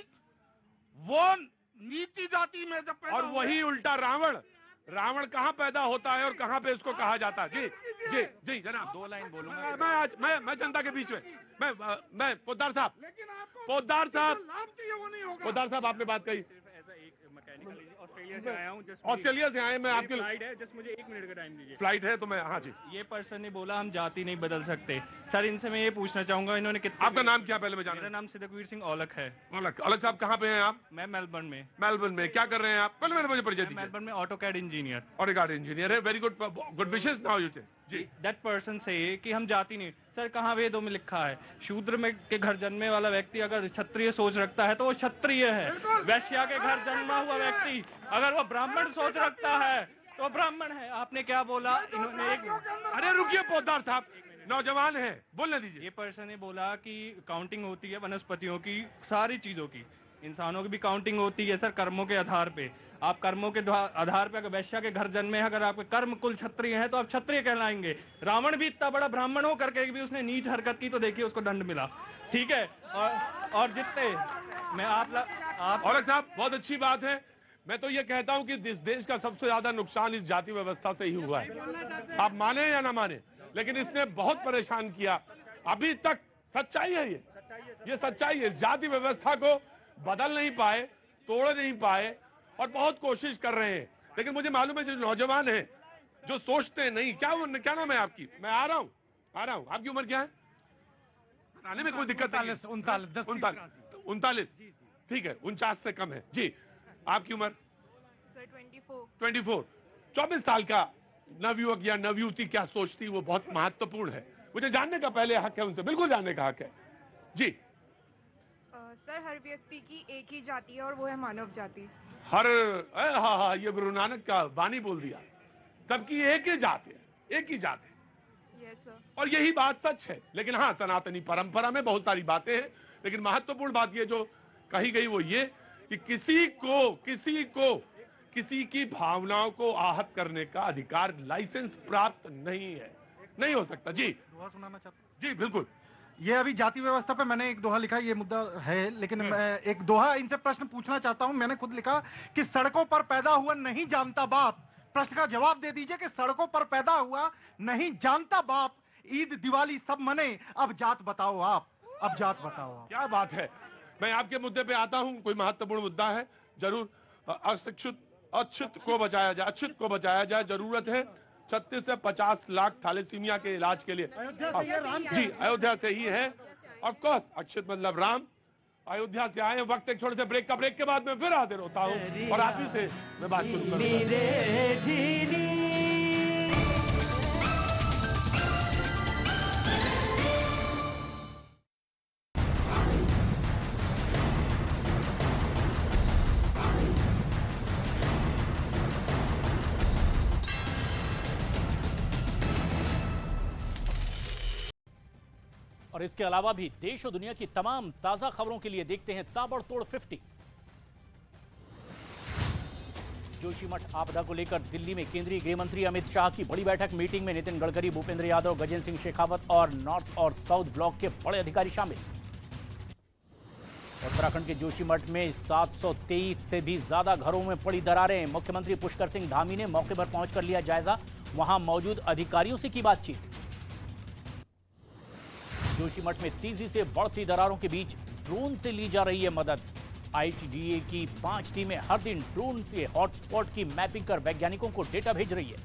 वो नीची जाति में जब और वही उल्टा रावण कहाँ पैदा होता है और कहाँ पे इसको कहा जाता है? जी जनाब, 2 लाइन बोलूंगा। मैं जनता के बीच में, मैं पोद्दार साहब आपने बात कही। ऑस्ट्रेलिया से आए, मैं आपके फ्लाइट है, जस्ट मुझे 1 मिनट का टाइम दीजिए। फ्लाइट है तो मैं, हाँ जी। ये पर्सन ने बोला हम जाति नहीं बदल सकते। सर, इनसे मैं ये पूछना चाहूंगा, इन्होंने कितना। आपका नाम क्या पहले मैं जानूं? मेरा नाम सिद्धवीर सिंह औलख है। औलख साहब कहाँ पे हैं आप? मैं मेलबर्न में। क्या कर रहे हैं आप? पहले मुझे परिचय दीजिए। मेलबर्न में ऑटोकैड इंजीनियर। ऑटोकैड इंजीनियर है, very good wishes now you से जी। दैट पर्सन से कि हम जाति नहीं। सर, कहाँ वेदों में लिखा है शूद्र में के घर जन्मे वाला व्यक्ति अगर क्षत्रिय सोच रखता है तो वो क्षत्रिय है। वैश्या के घर जन्मा हुआ व्यक्ति अगर वो ब्राह्मण सोच रखता है तो ब्राह्मण है। आपने क्या बोला? इन्होंने अरे रुकिए पोद्दार साहब, नौजवान है, बोलने दीजिए। ये पर्सन ने बोला कि काउंटिंग होती है वनस्पतियों की, सारी चीजों की, इंसानों की भी काउंटिंग होती है सर कर्मों के आधार पे। आप कर्मों के आधार पे अगर वैश्या के घर जन्मे हैं, अगर आपके कर्म कुल क्षत्रिय हैं तो आप क्षत्रिय कहलाएंगे। रावण भी इतना बड़ा ब्राह्मण हो करके भी उसने नीच हरकत की तो देखिए उसको दंड मिला, ठीक है। और जितने मैं आप औरत साहब बहुत अच्छी बात है। मैं तो ये कहता हूं कि इस देश का सबसे ज्यादा नुकसान इस जाति व्यवस्था से ही हुआ है, आप माने या ना माने, लेकिन इसने बहुत परेशान किया। अभी तक सच्चाई है, ये सच्चाई है। जाति व्यवस्था को बदल नहीं पाए, तोड़ नहीं पाए और बहुत कोशिश कर रहे हैं। लेकिन मुझे मालूम है जो नौजवान हैं, जो सोचते नहीं, क्या नाम है आपकी? मैं आ रहा हूं। आपकी उम्र क्या है? आने में कोई दिक्कत नहीं? 39। ठीक है, 49 से कम है जी। आपकी उम्र? 24। 24 साल का नवयुवक या नवयुवती क्या सोचती, वो बहुत महत्वपूर्ण है। मुझे जानने का पहले हक है उनसे, बिल्कुल जानने का हक है जी। सर हर व्यक्ति की एक ही जाति है और वो है मानव जाति। हाँ, ये गुरु नानक का वाणी बोल दिया, सबकी एक ही जात है, एक ही जात है। Yes sir. और यही बात सच है। लेकिन हाँ, सनातनी परंपरा में बहुत सारी बातें हैं, लेकिन महत्वपूर्ण बात ये जो कही गई वो ये कि किसी की भावनाओं को आहत करने का अधिकार, लाइसेंस प्राप्त नहीं है, नहीं हो सकता जी। दोहा सुनाना चाहता जी बिल्कुल। ये अभी जाति व्यवस्था पे मैंने एक दोहा लिखा, ये मुद्दा है, लेकिन मैं एक दोहा इनसे प्रश्न पूछना चाहता हूं। मैंने खुद लिखा कि सड़कों पर पैदा हुआ नहीं जानता बाप। प्रश्न का जवाब दे दीजिए कि सड़कों पर पैदा हुआ नहीं जानता बाप, ईद दिवाली सब मने, अब जात बताओ आप, अब जात बताओ आप। क्या बात है। मैं आपके मुद्दे पे आता हूं, कोई महत्वपूर्ण मुद्दा है जरूर। अछूत को बचाया जाए। जरूरत है 36 से 50 लाख थैलेसीमिया के इलाज के लिए। जी, अयोध्या से ही है। ऑफ कोर्स, अक्षित मतलब राम, अयोध्या से आए। वक्त एक छोटे से ब्रेक के बाद मैं फिर हाजिर होता हूँ और आप ही से मैं बात शुरू करूँगा। और इसके अलावा भी देश और दुनिया की तमाम ताजा खबरों के लिए देखते हैं ताबड़तोड़ 50। जोशीमठ आपदा को लेकर दिल्ली में केंद्रीय गृह मंत्री अमित शाह की बड़ी बैठक। मीटिंग में नितिन गडकरी, भूपेंद्र यादव, गजेंद्र सिंह शेखावत और नॉर्थ और साउथ ब्लॉक के बड़े अधिकारी शामिल। उत्तराखंड के जोशीमठ में 723 से भी ज्यादा घरों में पड़ी दरारें। मुख्यमंत्री पुष्कर सिंह धामी ने मौके पर पहुंचकर लिया जायजा, वहां मौजूद अधिकारियों से की बातचीत। जोशीमठ में तेजी से बढ़ती दरारों के बीच ड्रोन से ली जा रही है मदद। आईटीडीए की 5 टीमें हर दिन ड्रोन से हॉटस्पॉट की मैपिंग कर वैज्ञानिकों को डेटा भेज रही है।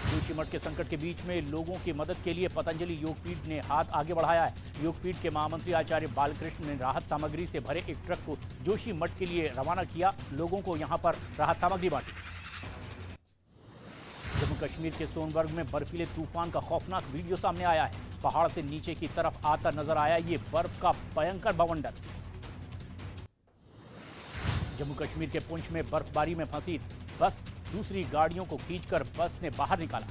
जोशीमठ के संकट के बीच में लोगों की मदद के लिए पतंजलि योगपीठ ने हाथ आगे बढ़ाया है। योगपीठ के महामंत्री आचार्य बालकृष्ण ने राहत सामग्री से भरे एक ट्रक को जोशीमठ के लिए रवाना किया, लोगों को यहां पर राहत सामग्री बांटी। जम्मू कश्मीर के सोनबर्ग में बर्फीले तूफान का खौफनाक वीडियो सामने आया है। पहाड़ से नीचे की तरफ आता नजर आया ये बर्फ का भयंकर बवंडर। जम्मू कश्मीर के पुंछ में बर्फबारी में फंसी बस दूसरी गाड़ियों को खींचकर बस ने बाहर निकाला।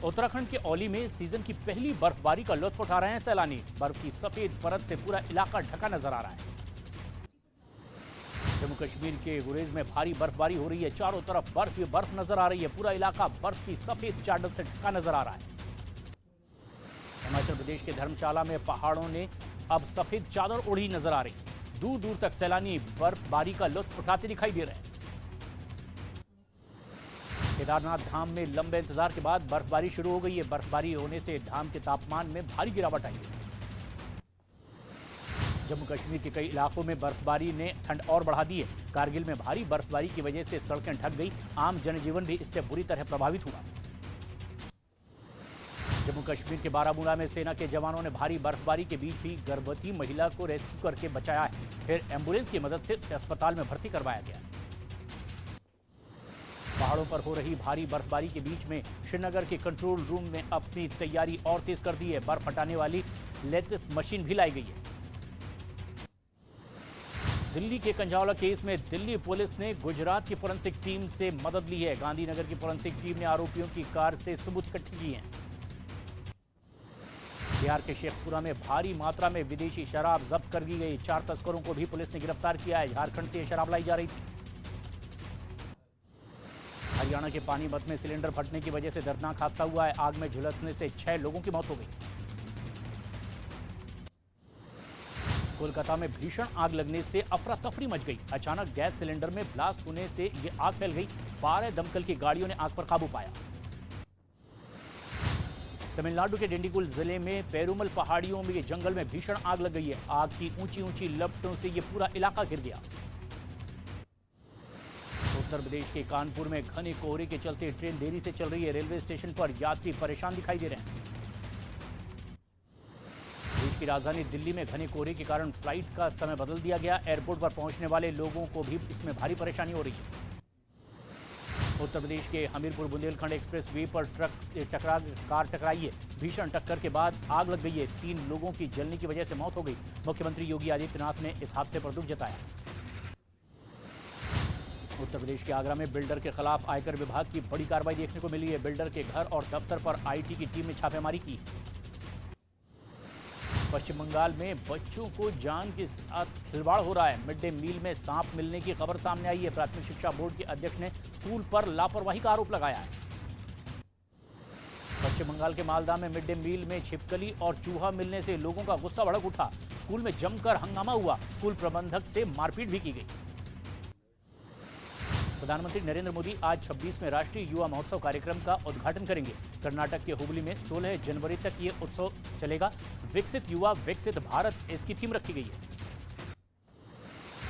उत्तराखंड के औली में सीजन की पहली बर्फबारी का लुत्फ उठा रहे हैं सैलानी। बर्फ की सफेद परत से पूरा इलाका ढका नजर आ रहा है। जम्मू कश्मीर के गुरेज में भारी बर्फबारी हो रही है, चारों तरफ बर्फ ही बर्फ नजर आ रही है, पूरा इलाका बर्फ की सफेद चादर से ढका नजर आ रहा है। हिमाचल प्रदेश के धर्मशाला में पहाड़ों ने अब सफेद चादर ओढ़ी नजर आ रही, दूर दूर तक सैलानी बर्फबारी का लुत्फ उठाते दिखाई दे रहे हैं। केदारनाथ धाम में लंबे इंतजार के बाद बर्फबारी शुरू हो गई है। बर्फबारी होने से धाम के तापमान में भारी गिरावट आई है। जम्मू कश्मीर के कई इलाकों में बर्फबारी ने ठंड और बढ़ा दी है। कारगिल में भारी बर्फबारी की वजह से सड़कें ढक गई, आम जनजीवन भी इससे बुरी तरह प्रभावित हुआ। जम्मू कश्मीर के बारामूला में सेना के जवानों ने भारी बर्फबारी के बीच भी गर्भवती महिला को रेस्क्यू करके बचाया है, फिर एम्बुलेंस की मदद से उसे अस्पताल में भर्ती करवाया गया। पहाड़ों पर हो रही भारी बर्फबारी के बीच में श्रीनगर के कंट्रोल रूम में अपनी तैयारी और तेज कर दी है। बर्फ हटाने वाली लेटेस्ट मशीन भी लाई गई है। दिल्ली के कंझावला केस में दिल्ली पुलिस ने गुजरात की फोरेंसिक टीम से मदद ली है। गांधीनगर की फोरेंसिक टीम ने आरोपियों की कार से सबूत इकट्ठे किए हैं। बिहार के शेखपुरा में भारी मात्रा में विदेशी शराब जब्त कर दी गई। 4 तस्करों को भी पुलिस ने गिरफ्तार किया है। झारखंड से यह शराब लाई जा रही थी। हरियाणा के पानीपत में सिलेंडर फटने की वजह से दर्दनाक हादसा हुआ है। आग में झुलसने से 6 लोगों की मौत हो गई। कोलकाता में भीषण आग लगने से अफरा तफरी मच गई। अचानक गैस सिलेंडर में ब्लास्ट होने से यह आग फैल गई। 12 दमकल की गाड़ियों ने आग पर काबू पाया। तमिलनाडु के डिंडीगुल जिले में पेरुमल पहाड़ियों में जंगल में भीषण आग लग गई है। आग की ऊंची ऊंची लपटों से यह पूरा इलाका घिर गया। उत्तर प्रदेश के कानपुर में घने कोहरे के चलते ट्रेन देरी से चल रही है। रेलवे स्टेशन पर यात्री परेशान दिखाई दे रहे हैं। देश की राजधानी दिल्ली में घने कोहरे के कारण फ्लाइट का समय बदल दिया गया। एयरपोर्ट पर पहुंचने वाले लोगों को भी इसमें भारी परेशानी हो रही है। उत्तर प्रदेश के हमीरपुर बुंदेलखंड एक्सप्रेस वे पर कार टकराई है। भीषण टक्कर के बाद आग लग गई है। 3 लोगों की जलने की वजह से मौत हो गई। मुख्यमंत्री योगी आदित्यनाथ ने इस हादसे पर दुख जताया। उत्तर प्रदेश के आगरा में बिल्डर के खिलाफ आयकर विभाग की बड़ी कार्रवाई देखने को मिली है। बिल्डर के घर और दफ्तर पर आईटी की टीम ने छापेमारी की। पश्चिम बंगाल में बच्चों को जान के साथ खिलवाड़ हो रहा है। मिड डे मील में सांप मिलने की खबर सामने आई है। प्राथमिक शिक्षा बोर्ड के अध्यक्ष ने स्कूल पर लापरवाही का आरोप लगाया है। पश्चिम बंगाल के मालदा में मिड डे मील में छिपकली और चूहा मिलने से लोगों का गुस्सा भड़क उठा। स्कूल में जमकर हंगामा हुआ। स्कूल प्रबंधक से मारपीट भी की गई। प्रधानमंत्री नरेंद्र मोदी आज 26वें राष्ट्रीय युवा महोत्सव कार्यक्रम का उद्घाटन करेंगे। कर्नाटक के हुबली में 16 जनवरी तक ये उत्सव चलेगा। विकसित युवा विकसित भारत इसकी थीम रखी गई है।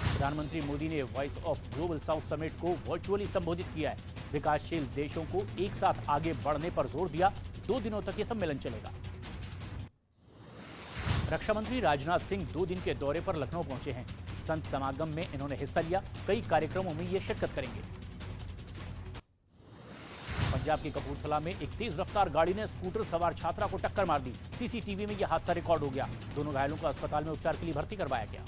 प्रधानमंत्री मोदी ने voice of global south summit को वर्चुअली संबोधित किया है। विकासशील देशों को एक साथ आगे बढ़ने पर जोर दिया। 2 दिनों तक ये सम्मेलन चलेगा। रक्षा मंत्री राजनाथ सिंह 2 दिन के दौरे पर लखनऊ पहुंचे हैं। संत समागम में इन्होंने हिस्सा लिया। कई कार्यक्रमों में ये शिरकत करेंगे। पंजाब के कपूरथला में एक तेज रफ्तार गाड़ी ने स्कूटर सवार छात्रा को टक्कर मार दी। सीसीटीवी में यह हादसा रिकॉर्ड हो गया। दोनों घायलों को अस्पताल में उपचार के लिए भर्ती करवाया गया।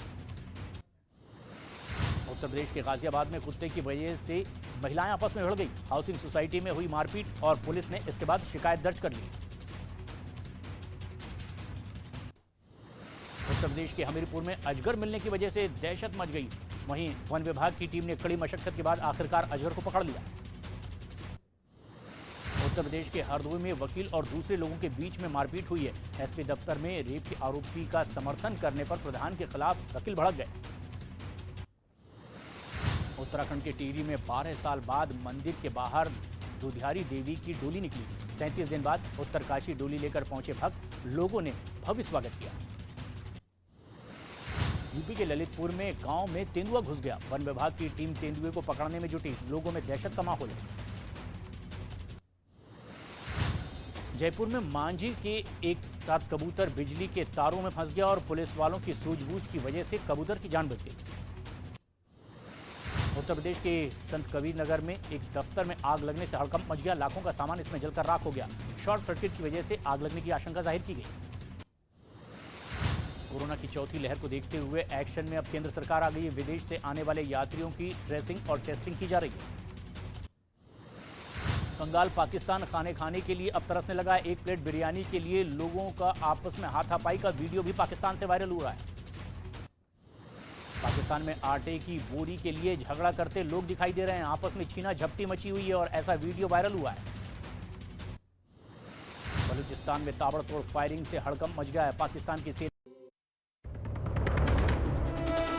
उत्तर प्रदेश के गाजियाबाद में कुत्ते की वजह से महिलाएं आपस में भिड़ गई। हाउसिंग सोसाइटी में हुई मारपीट और पुलिस ने इसके बाद शिकायत दर्ज कर ली। उत्तर प्रदेश के हमीरपुर में अजगर मिलने की वजह से दहशत मच गई। वहीं वन विभाग की टीम ने कड़ी मशक्कत के बाद आखिरकार अजगर को पकड़ लिया। उत्तर प्रदेश के हरदोई में वकील और दूसरे लोगों के बीच में मारपीट हुई है। एसपी दफ्तर में रेप के आरोपी का समर्थन करने पर प्रधान के खिलाफ वकील भड़क गए। उत्तराखंड के टिहरी में 12 साल बाद मंदिर के बाहर दुधियारी देवी की डोली निकली। 37 दिन बाद उत्तरकाशी डोली लेकर पहुंचे भक्त। लोगों ने भव्य स्वागत किया। यूपी के ललितपुर में गांव में तेंदुआ घुस गया। वन विभाग की टीम तेंदुए को पकड़ने में जुटी। लोगों में दहशत का माहौल है। जयपुर में मांझी के एक साथ कबूतर बिजली के तारों में फंस गया और पुलिस वालों की सूझबूझ की वजह से कबूतर की जान बच गई। उत्तर प्रदेश के संत कबीर नगर में एक दफ्तर में आग लगने से हड़कंप मच गया। लाखों का सामान इसमें जलकर राख हो गया। शॉर्ट सर्किट की वजह से आग लगने की आशंका जाहिर की गई। कोरोना की चौथी लहर को देखते हुए एक्शन में अब केंद्र सरकार आ गई है। विदेश से आने वाले यात्रियों की ट्रेसिंग और टेस्टिंग की जा रही है। बंगाल पाकिस्तान खाने के लिए अब तरसने लगा है। 1 प्लेट बिरयानी के लिए लोगों का आपस में हाथापाई का वीडियो भी पाकिस्तान से वायरल हो रहा है। पाकिस्तान में आटे की बोरी के लिए झगड़ा करते लोग दिखाई दे रहे हैं। आपस में छीना झपटी मची हुई है और ऐसा वीडियो वायरल हुआ है। बलूचिस्तान में ताबड़तोड़ फायरिंग से हड़कंप मच गया है। पाकिस्तान की सेना।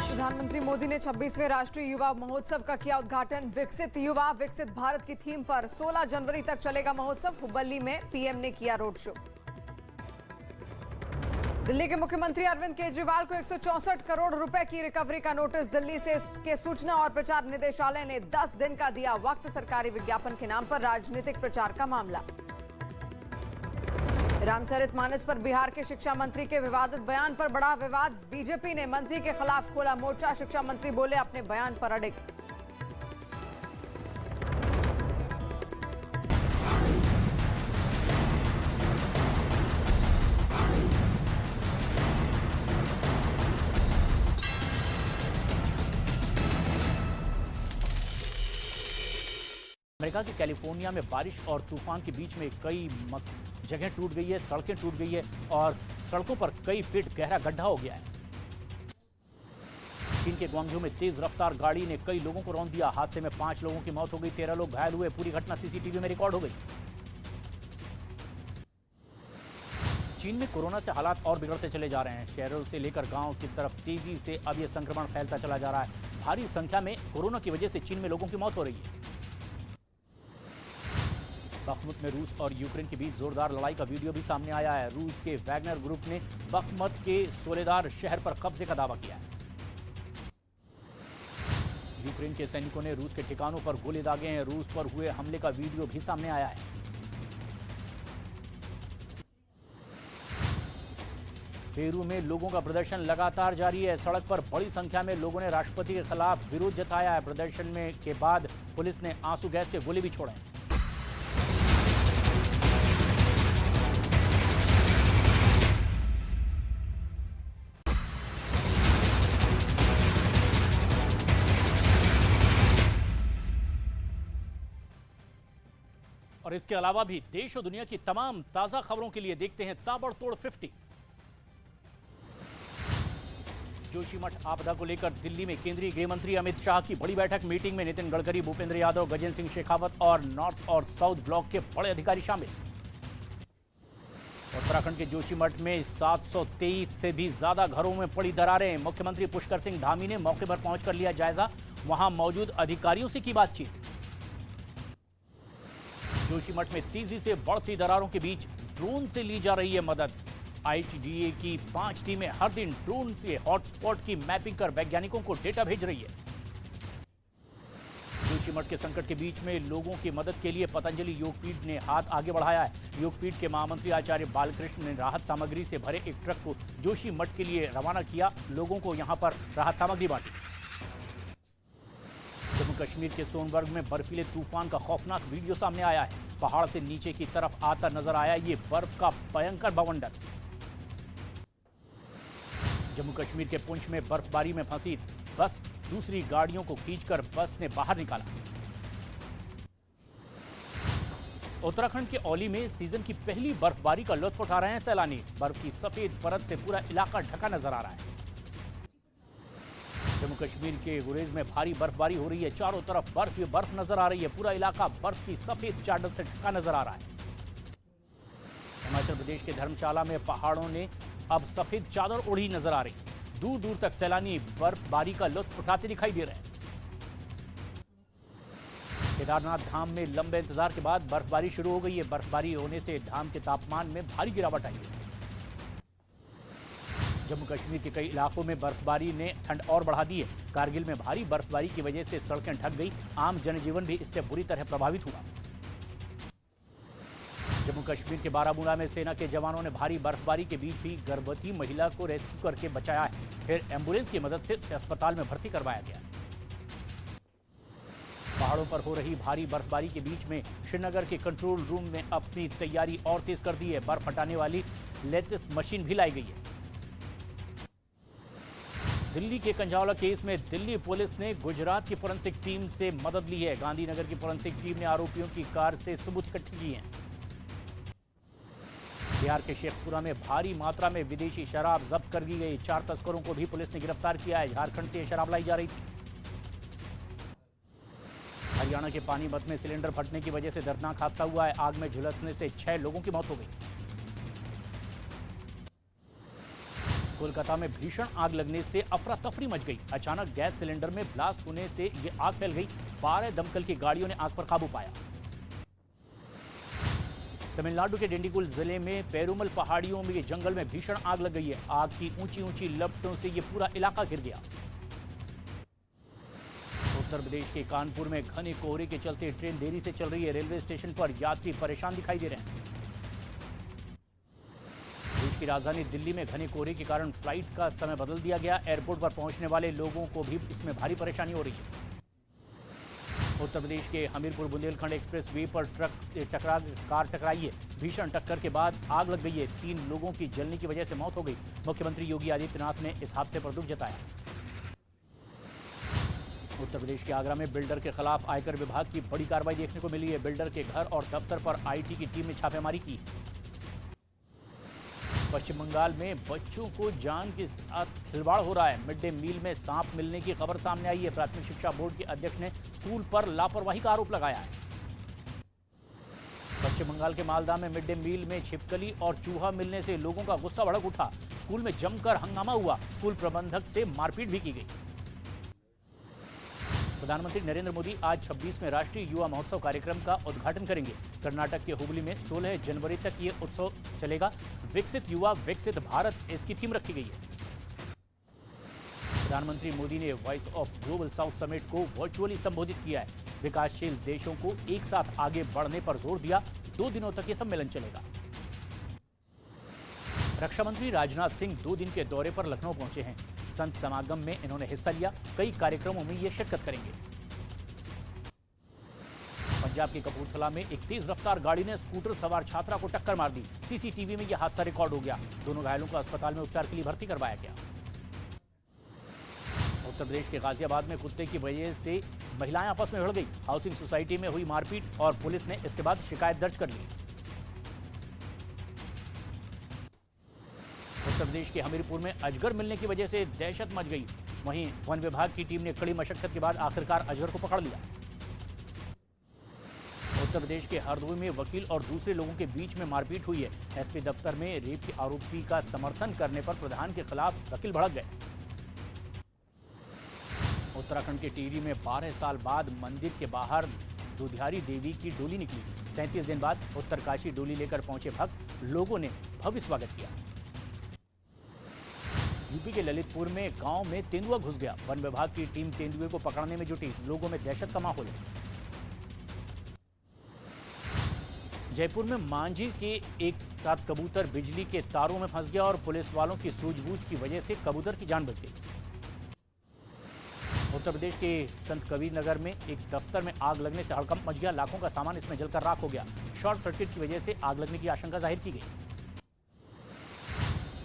प्रधानमंत्री मोदी ने 26वें राष्ट्रीय युवा महोत्सव का किया उद्घाटन। विकसित युवा विकसित भारत की थीम पर 16 जनवरी तक चलेगा महोत्सव। हुबली में पीएम ने किया रोड शो। दिल्ली के मुख्यमंत्री अरविंद केजरीवाल को 164 करोड़ रुपए की रिकवरी का नोटिस। दिल्ली से के सूचना और प्रचार निदेशालय ने 10 दिन का दिया वक्त। सरकारी विज्ञापन के नाम पर राजनीतिक प्रचार का मामला। रामचरितमानस पर बिहार के शिक्षा मंत्री के विवादित बयान पर बड़ा विवाद। बीजेपी ने मंत्री के खिलाफ खोला मोर्चा। शिक्षा मंत्री बोले अपने बयान पर अड़िग। अमेरिका की कैलिफोर्निया में बारिश और तूफान के बीच में कई जगह टूट गई है, सड़कें टूट गई है और सड़कों पर कई फीट गहरा गड्ढा हो गया है। चीन के ग्वांगझू में तेज रफ्तार गाड़ी ने कई लोगों को रौंद दिया। हादसे में 5 लोगों की मौत हो गई, 13 लोग घायल हुए। पूरी घटना सीसीटीवी में रिकॉर्ड हो गई। चीन में कोरोना से हालात और बिगड़ते चले जा रहे हैं। शहरों से लेकर गांव की तरफ तेजी से अब यह संक्रमण फैलता चला जा रहा है। भारी संख्या में कोरोना की वजह से चीन में लोगों की मौत हो रही है। बखमुत में रूस और यूक्रेन के बीच जोरदार लड़ाई का वीडियो भी सामने आया है। रूस के वैगनर ग्रुप ने बखमुत के सोलेदार शहर पर कब्जे का दावा किया है। यूक्रेन के सैनिकों ने रूस के ठिकानों पर गोले दागे हैं। रूस पर हुए हमले का वीडियो भी सामने आया है। पेरू में लोगों का प्रदर्शन लगातार जारी है। सड़क पर बड़ी संख्या में लोगों ने राष्ट्रपति के खिलाफ विरोध जताया है। प्रदर्शन में के बाद पुलिस ने आंसू गैस के गोले भी छोड़े हैं। और इसके अलावा भी देश और दुनिया की तमाम ताजा खबरों के लिए देखते हैं ताबड़तोड़ 50। जोशीमठ आपदा को लेकर दिल्ली में केंद्रीय गृह मंत्री अमित शाह की बड़ी बैठक। मीटिंग में नितिन गडकरी, भूपेंद्र यादव, गजेंद्र सिंह शेखावत और नॉर्थ और साउथ ब्लॉक के बड़े अधिकारी शामिल। उत्तराखंड के जोशीमठ में 723 से भी ज्यादा घरों में पड़ी दरारें। मुख्यमंत्री पुष्कर सिंह धामी ने मौके पर पहुंचकर लिया जायजा। वहां मौजूद अधिकारियों से की बातचीत। जोशीमठ में तेजी से बढ़ती दरारों के बीच ड्रोन से ली जा रही है मदद। आईटीडीए की 5 टीमें हर दिन ड्रोन से हॉटस्पॉट की मैपिंग कर वैज्ञानिकों को डेटा भेज रही है। जोशीमठ के संकट के बीच में लोगों की मदद के लिए पतंजलि योगपीठ ने हाथ आगे बढ़ाया है। योगपीठ के महामंत्री आचार्य बालकृष्ण ने राहत सामग्री से भरे एक ट्रक को जोशीमठ के लिए रवाना किया। लोगों को यहां पर राहत सामग्री बांटी। जम्मू कश्मीर के सोनबर्ग में बर्फीले तूफान का खौफनाक वीडियो सामने आया है। पहाड़ से नीचे की तरफ आता नजर आया ये बर्फ का भयंकर बवंडर। जम्मू कश्मीर के पुंछ में बर्फबारी में फंसी बस दूसरी गाड़ियों को खींचकर बस ने बाहर निकाला। उत्तराखंड के औली में सीजन की पहली बर्फबारी का लुत्फ उठा रहे हैं सैलानी। बर्फ की सफेद परत से पूरा इलाका ढका नजर आ रहा है। जम्मू कश्मीर के गुरेज में भारी बर्फबारी हो रही है। चारों तरफ बर्फ ही बर्फ नजर आ रही है। पूरा इलाका बर्फ की सफेद चादर से ढका नजर आ रहा है। हिमाचल प्रदेश के धर्मशाला में पहाड़ों ने अब सफेद चादर ओढ़ी नजर आ रही। दूर दूर तक सैलानी बर्फबारी का लुत्फ उठाते दिखाई दे रहे हैं। केदारनाथ धाम में लंबे इंतजार के बाद बर्फबारी शुरू हो गई है। बर्फबारी होने से धाम के तापमान में भारी गिरावट आई है। जम्मू कश्मीर के कई इलाकों में बर्फबारी ने ठंड और बढ़ा दी है। कारगिल में भारी बर्फबारी की वजह से सड़कें ढक गई। आम जनजीवन भी इससे बुरी तरह प्रभावित हुआ। जम्मू कश्मीर के बारामूला में सेना के जवानों ने भारी बर्फबारी के बीच भी गर्भवती महिला को रेस्क्यू करके बचाया है। फिर एम्बुलेंस की मदद से उसे अस्पताल में भर्ती करवाया गया। पहाड़ों पर हो रही भारी बर्फबारी के बीच में श्रीनगर के कंट्रोल रूम में अपनी तैयारी और तेज कर दी है। बर्फ हटाने वाली लेटेस्ट मशीन भी लाई गई है। दिल्ली के कंझावला केस में दिल्ली पुलिस ने गुजरात की फोरेंसिक टीम से मदद ली है। गांधीनगर की फोरेंसिक टीम ने आरोपियों की कार से सबूत इकट्ठे किए हैं। बिहार के शेखपुरा में भारी मात्रा में विदेशी शराब जब्त कर दी गई। 4 तस्करों को भी पुलिस ने गिरफ्तार किया है। झारखंड से यह शराब लाई जा रही थी। हरियाणा के पानीपत में सिलेंडर फटने की वजह से दर्दनाक हादसा हुआ है। आग में झुलसने से 6 लोगों की मौत हो गई। कोलकाता में भीषण आग लगने से अफरा तफरी मच गई। अचानक गैस सिलेंडर में ब्लास्ट होने से यह आग फैल गई। 12 दमकल की गाड़ियों ने आग पर काबू पाया। तमिलनाडु के डिंडीगुल जिले में पेरुमल पहाड़ियों में जंगल में भीषण आग लग गई है। आग की ऊंची ऊंची लपटों से यह पूरा इलाका घिर गया। उत्तर प्रदेश के कानपुर में घने कोहरे के चलते ट्रेन देरी से चल रही है। रेलवे स्टेशन पर यात्री परेशान दिखाई दे रहे हैं। देश की राजधानी दिल्ली में घने कोहरे के कारण फ्लाइट का समय बदल दिया गया। एयरपोर्ट पर पहुंचने वाले लोगों को भी इसमें भारी परेशानी हो रही है। उत्तर प्रदेश के हमीरपुर बुंदेलखंड एक्सप्रेस वे पर ट्रक से कार टकराई है। भीषण टक्कर के बाद आग लग गई है। 3 लोगों की जलने की वजह से मौत हो गई। मुख्यमंत्री योगी आदित्यनाथ ने इस हादसे पर दुख जताया। उत्तर प्रदेश के आगरा में बिल्डर के खिलाफ आयकर विभाग की बड़ी कार्रवाई देखने को मिली है। बिल्डर के घर और दफ्तर पर आईटी की टीम ने छापेमारी की। पश्चिम बंगाल में बच्चों को जान के साथ खिलवाड़ हो रहा है। मिड डे मील में सांप मिलने की खबर सामने आई है। प्राथमिक शिक्षा बोर्ड के अध्यक्ष ने स्कूल पर लापरवाही का आरोप लगाया है। पश्चिम बंगाल के मालदा में मिड डे मील में छिपकली और चूहा मिलने से लोगों का गुस्सा भड़क उठा। स्कूल में जमकर हंगामा हुआ। स्कूल प्रबंधक से मारपीट भी की गई। प्रधानमंत्री नरेंद्र मोदी आज 26वें राष्ट्रीय युवा महोत्सव कार्यक्रम का उद्घाटन करेंगे। कर्नाटक के हुबली में 16 जनवरी तक ये उत्सव चलेगा। विकसित युवा विकसित भारत इसकी थीम रखी गई है। प्रधानमंत्री मोदी ने voice of global south summit को वर्चुअली संबोधित किया है। विकासशील देशों को एक साथ आगे बढ़ने पर जोर दिया। 2 दिनों तक ये सम्मेलन चलेगा। रक्षा मंत्री राजनाथ सिंह 2 दिन के दौरे पर लखनऊ पहुंचे हैं। संत समागम में इन्होंने हिस्सा लिया। कई कार्यक्रमों में ये शिरकत करेंगे। पंजाब के कपूरथला में एक तेज रफ्तार गाड़ी ने स्कूटर सवार छात्रा को टक्कर मार दी। सीसीटीवी में यह हादसा रिकॉर्ड हो गया। दोनों घायलों को अस्पताल में उपचार के लिए भर्ती करवाया गया। उत्तर प्रदेश के गाजियाबाद में कुत्ते की वजह से महिलाएं आपस में भिड़ गई। हाउसिंग सोसाइटी में हुई मारपीट और पुलिस ने इसके बाद शिकायत दर्ज कर ली। उत्तर प्रदेश के हमीरपुर में अजगर मिलने की वजह से दहशत मच गई। वहीं वन विभाग की टीम ने कड़ी मशक्कत के बाद आखिरकार अजगर को पकड़ लिया। उत्तर प्रदेश के हरदोई में वकील और दूसरे लोगों के बीच में मारपीट हुई है। एसपी दफ्तर में रेप के आरोपी का समर्थन करने पर प्रधान के खिलाफ वकील भड़क गए। उत्तराखंड के टिहरी में 12 साल बाद मंदिर के बाहर दुधियारी देवी की डोली निकली। 37 दिन बाद उत्तरकाशी डोली लेकर पहुंचे भक्त। लोगों ने भव्य स्वागत किया। यूपी के ललितपुर में गांव में तेंदुआ घुस गया। वन विभाग की टीम तेंदुए को पकड़ने में जुटी। लोगों में दहशत का माहौल है। जयपुर में मांझी के एक साथ कबूतर बिजली के तारों में फंस गया और पुलिस वालों की सूझबूझ की वजह से कबूतर की जान बच गई। उत्तर प्रदेश के संत कबीर नगर में एक दफ्तर में आग लगने से हड़कंप मच गया। लाखों का सामान इसमें जलकर राख हो गया। शॉर्ट सर्किट की वजह से आग लगने की आशंका जाहिर की गई।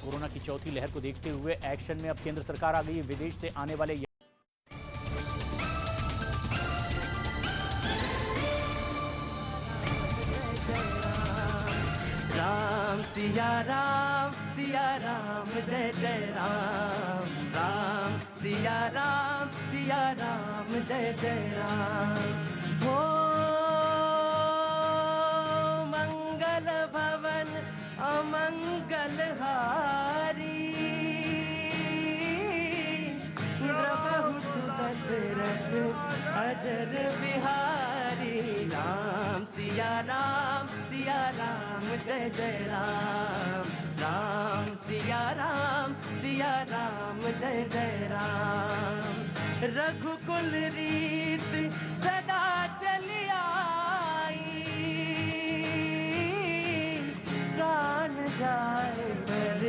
कोरोना की चौथी लहर को देखते हुए एक्शन में अब केंद्र सरकार आ गई है। विदेश से आने वाले राम सिया राम जय जय राम। राम सिया राम जय जय राम। हो मंगल भवन अमंगल हारी। प्रभु दशरथ अजर बिहारी। राम सिया राम जय जय राम। राम सिया राम जय जय राम। रघुकुल रीत सदा चली आई। प्राण जाए पर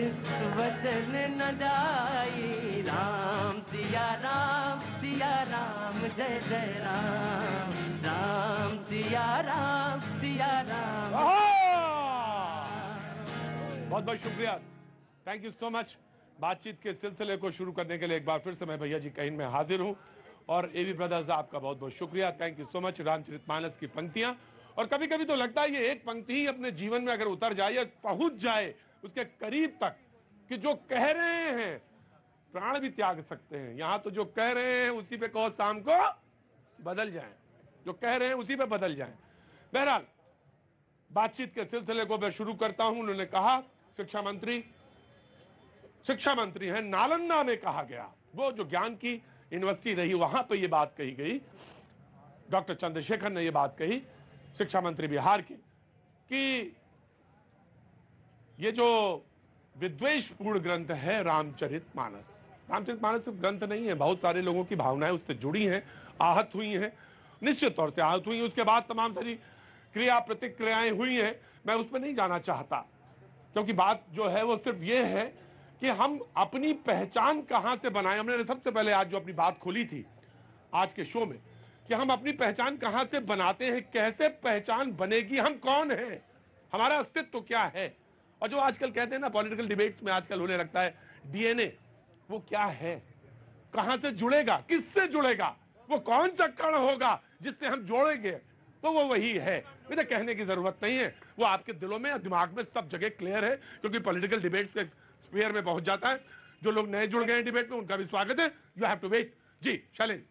वचन न जाई। राम सिया राम जय जय राम। राम सिया राम बहुत बहुत शुक्रिया। Thank you so much. बातचीत के सिलसिले को शुरू करने के लिए एक बार फिर से मैं भैया जी कहीं में हाजिर हूं। और एवी ब्रदर्स आपका बहुत बहुत शुक्रिया। Thank you so much. Ramcharitmanas की पंक्तियां, और कभी कभी तो लगता है ये एक पंक्ति ही अपने जीवन में अगर उतर जाए या पहुंच जाए उसके करीब तक कि जो कह रहे हैं प्राण भी त्याग सकते हैं। यहां तो जो कह रहे हैं उसी पे कहो शाम को बदल जाए। जो कह रहे हैं उसी पे बदल जाए। बहरहाल बातचीत के सिलसिले को मैं शुरू करता हूं। उन्होंने कहा शिक्षा मंत्री हैं। नालंदा में कहा गया, वो जो ज्ञान की यूनिवर्सिटी रही वहां पे ये बात कही गई। डॉक्टर चंद्रशेखर ने ये बात कही, शिक्षा मंत्री बिहार के, कि ये जो विद्वेषपूर्ण ग्रंथ है रामचरितमानस सिर्फ ग्रंथ नहीं है, बहुत सारे लोगों की भावनाएं उससे जुड़ी हैं, आहत हुई हैं, निश्चित तौर से आहत हुई। उसके बाद तमाम सारी क्रिया प्रतिक्रियाएं हुई हैं। मैं उसमें नहीं जाना चाहता, क्योंकि बात जो है वो सिर्फ ये है कि हम अपनी पहचान कहां से बनाएं। हमने सबसे पहले आज जो अपनी बात खोली थी आज के शो में, कि हम अपनी पहचान कहां से बनाते हैं, कैसे पहचान बनेगी, हम कौन हैं, हमारा अस्तित्व क्या है। और जो आजकल कहते हैं ना पॉलिटिकल डिबेट्स में आजकल होने लगता है डीएनए, वो क्या है, कहां से जुड़ेगा, किससे जुड़ेगा, वो कौन सा कण होगा जिससे हम जोड़ेंगे, तो वो वही है। मुझे कहने की जरूरत नहीं है, वो आपके दिलों में, दिमाग में सब जगह क्लियर है, क्योंकि पॉलिटिकल डिबेट्स के स्फीयर में पहुंच जाता है। जो लोग नए जुड़ गए हैं डिबेट में, उनका भी स्वागत है। You have to wait. जी शैलेंद्र।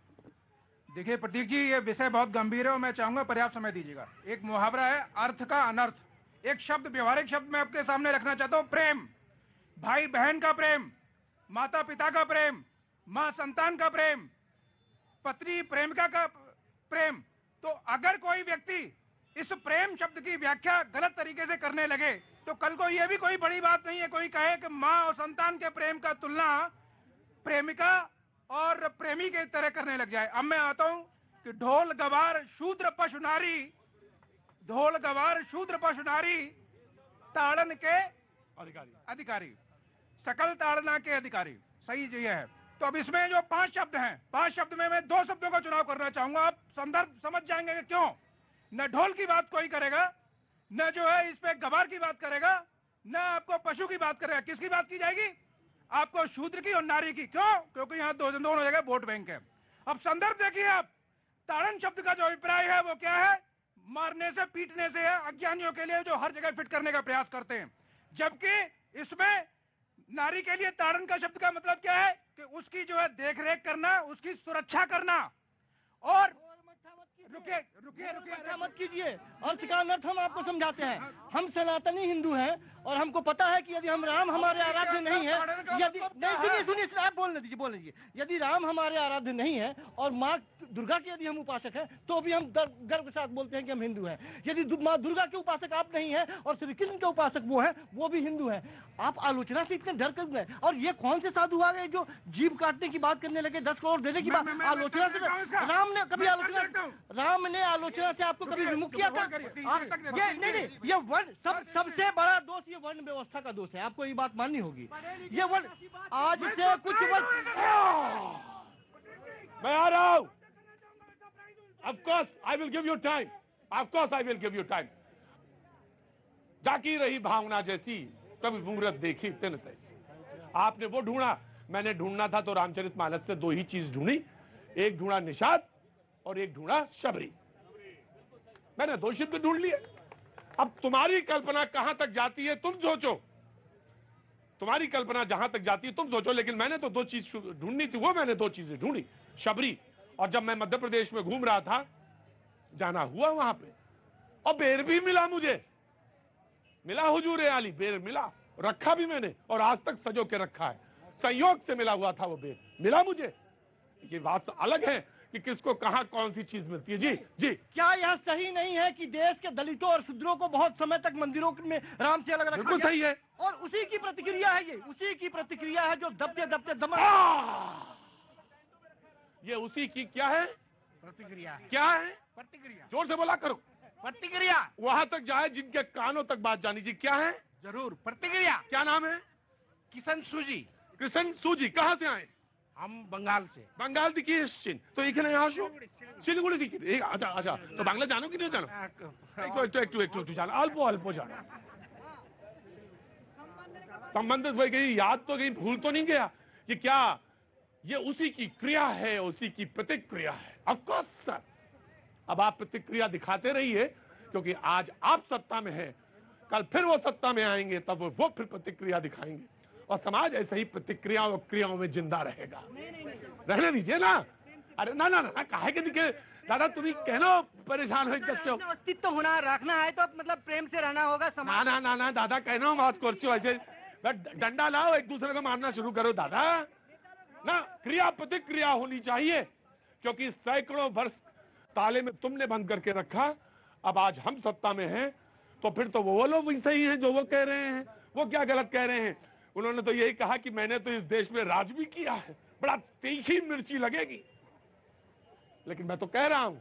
देखिए प्रतीक जी, ये विषय बहुत गंभीर है और मैं चाहूंगा पर्याप्त समय दीजिएगा। एक मुहावरा है, अर्थ का अनर्थ। एक शब्द, व्यवहारिक शब्द मैं आपके सामने रखना चाहता हूं, प्रेम। भाई बहन का प्रेम, माता पिता का प्रेम, मां संतान का प्रेम, पत्नी प्रेमिका का प्रेम। तो अगर कोई व्यक्ति इस प्रेम शब्द की व्याख्या गलत तरीके से करने लगे तो कल को यह भी कोई बड़ी बात नहीं है कोई कहे कि मां और संतान के प्रेम का तुलना प्रेमिका और प्रेमी के तरह करने लग जाए। अब मैं आता हूं कि ढोल गवार शूद्र पशु नारी, ढोल गवार शूद्र पशु नारी, ताड़न के अधिकारी, सकल ताड़ना के अधिकारी। सही जो ये है। तो अब इसमें जो 5 शब्द हैं, 5 शब्द में मैं 2 शब्दों का चुनाव करना चाहूंगा। आप संदर्भ समझ जाएंगे कि क्यों। न ढोल की बात कोई करेगा, न जो है इस पे गवार की बात करेगा, न आपको पशु की बात करेगा। किसकी बात की जाएगी? आपको शूद्र की और नारी की। क्यों? क्योंकि यहाँ दोनों जगह वोट बैंक है। अब संदर्भ देखिए आप। ताड़न शब्द का जो अभिप्राय है वो क्या है? मारने से, पीटने से है, अज्ञानियों के लिए जो हर जगह फिट करने का प्रयास करते हैं। जबकि इसमें नारी के लिए ताड़न का शब्द का मतलब क्या है कि उसकी जो है देखरेख करना, उसकी सुरक्षा करना। और रुकिए मत कीजिए। अर्थ का अनर्थ हम आपको समझाते हैं। हम सनातनी हिंदू हैं और हमको पता है कि यदि हम राम हमारे आराध्य नहीं है, यदि नहीं सुनिए आप बोलने दीजिए। यदि राम हमारे आराध्य नहीं है और माँ दुर्गा के यदि हम उपासक हैं तो भी हम गर्व के साथ बोलते हैं कि हम हिंदू हैं। यदि माँ दुर्गा के उपासक आप नहीं है और श्री कृष्ण के उपासक वो हैं, वो भी हिंदू हैं। आप आलोचना से इतने डर कर गए। और ये कौन से साधु आ गए जो जीभ काटने की बात करने लगे, 10 करोड़ देने की बात। आलोचना से राम ने कभी आलोचना से आपको कभी विमुख किया था? ये नहीं, ये वर्ण सबसे बड़ा दोष ये वर्ण व्यवस्था का दोष है। आपको ये बात माननी होगी। ये वर्ण आज से कुछ वर्ष मैं आ रहा हूं। Of course, I will give you time. Of course, I will give you time. जाकी रही भावना जैसी, कभी मुहूर्त देखी तिन तैसी। आपने वो ढूंढा, मैंने ढूंढना था तो रामचरितमानस से 2 ही चीज ढूंढी। एक ढूंढा निषाद और एक ढूंढा शबरी। मैंने 2 शब्द ढूंढ लिए। अब तुम्हारी कल्पना कहां तक जाती है तुम सोचो। तुम्हारी कल्पना जहां तक जाती है तुम सोचो। लेकिन मैंने तो 2 चीज ढूंढनी थी, वो मैंने 2 चीजें ढूंढी, शबरी। और जब मैं मध्य प्रदेश में घूम रहा था, जाना हुआ वहां पे, और बेर भी मिला मुझे, मिला हुजूर आली, बेर मिला, रखा भी मैंने और आज तक सजो के रखा है। संयोग से मिला हुआ था वो बेर, मिला मुझे। ये बात अलग है कि किसको कहां कौन सी चीज मिलती है। जी जी। क्या यह सही नहीं है कि देश के दलितों और शूद्रों को बहुत समय तक मंदिरों में राम से अलग रखा बिल्कुल सही है। और उसी की प्रतिक्रिया है ये, उसी की प्रतिक्रिया है जो दबते दबते दम। ये उसी की क्या है? प्रतिक्रिया है। क्या है? प्रतिक्रिया। जोर से बोला करो। प्रतिक्रिया वहां तक जाए जिनके कानों तक बात जानी चाहिए। क्या है? जरूर। प्रतिक्रिया। क्या नाम है? किशन सूजी। किशन सूजी कहां से आए? हम बंगाल से। बंगाल की चिन तो এখানে আসো শিলিগুড়ি থেকে। আচ্ছা আচ্ছা, তো বাংলা জানো কি না জানো? একটু জানো, অল্প জানো। संबंधित हो गई, याद तो गई, भूल तो नहीं गया। ये क्या, ये उसी की क्रिया है, उसी की प्रतिक्रिया है। ऑफ कोर्स सर, अब आप प्रतिक्रिया दिखाते रहिए, क्योंकि आज आप सत्ता में हैं, कल फिर वो सत्ता में आएंगे, तब वो फिर प्रतिक्रिया दिखाएंगे और समाज ऐसे ही प्रतिक्रियाओं और क्रियाओं में जिंदा रहेगा। रहने दीजिए ना। अरे ना ना ना, काहे के दिखे दादा, तुम्हें कहना परेशान हो बच्चों। अस्तित्व होना रखना है तो मतलब प्रेम से रहना होगा समाज। ना दादा, कहना बात करछो ऐसे डंडा लाओ, एक दूसरे को मारना शुरू करो दादा। ना, क्रिया प्रतिक्रिया होनी चाहिए, क्योंकि सैकड़ों वर्ष ताले में तुमने बंद करके रखा। अब आज हम सत्ता में हैं, तो फिर तो वो लोग भी सही हैं जो वो कह रहे हैं। वो क्या गलत कह रहे हैं? उन्होंने तो यही कहा कि मैंने तो इस देश में राज भी किया है। बड़ा तीखी मिर्ची लगेगी, लेकिन मैं तो कह रहा हूं,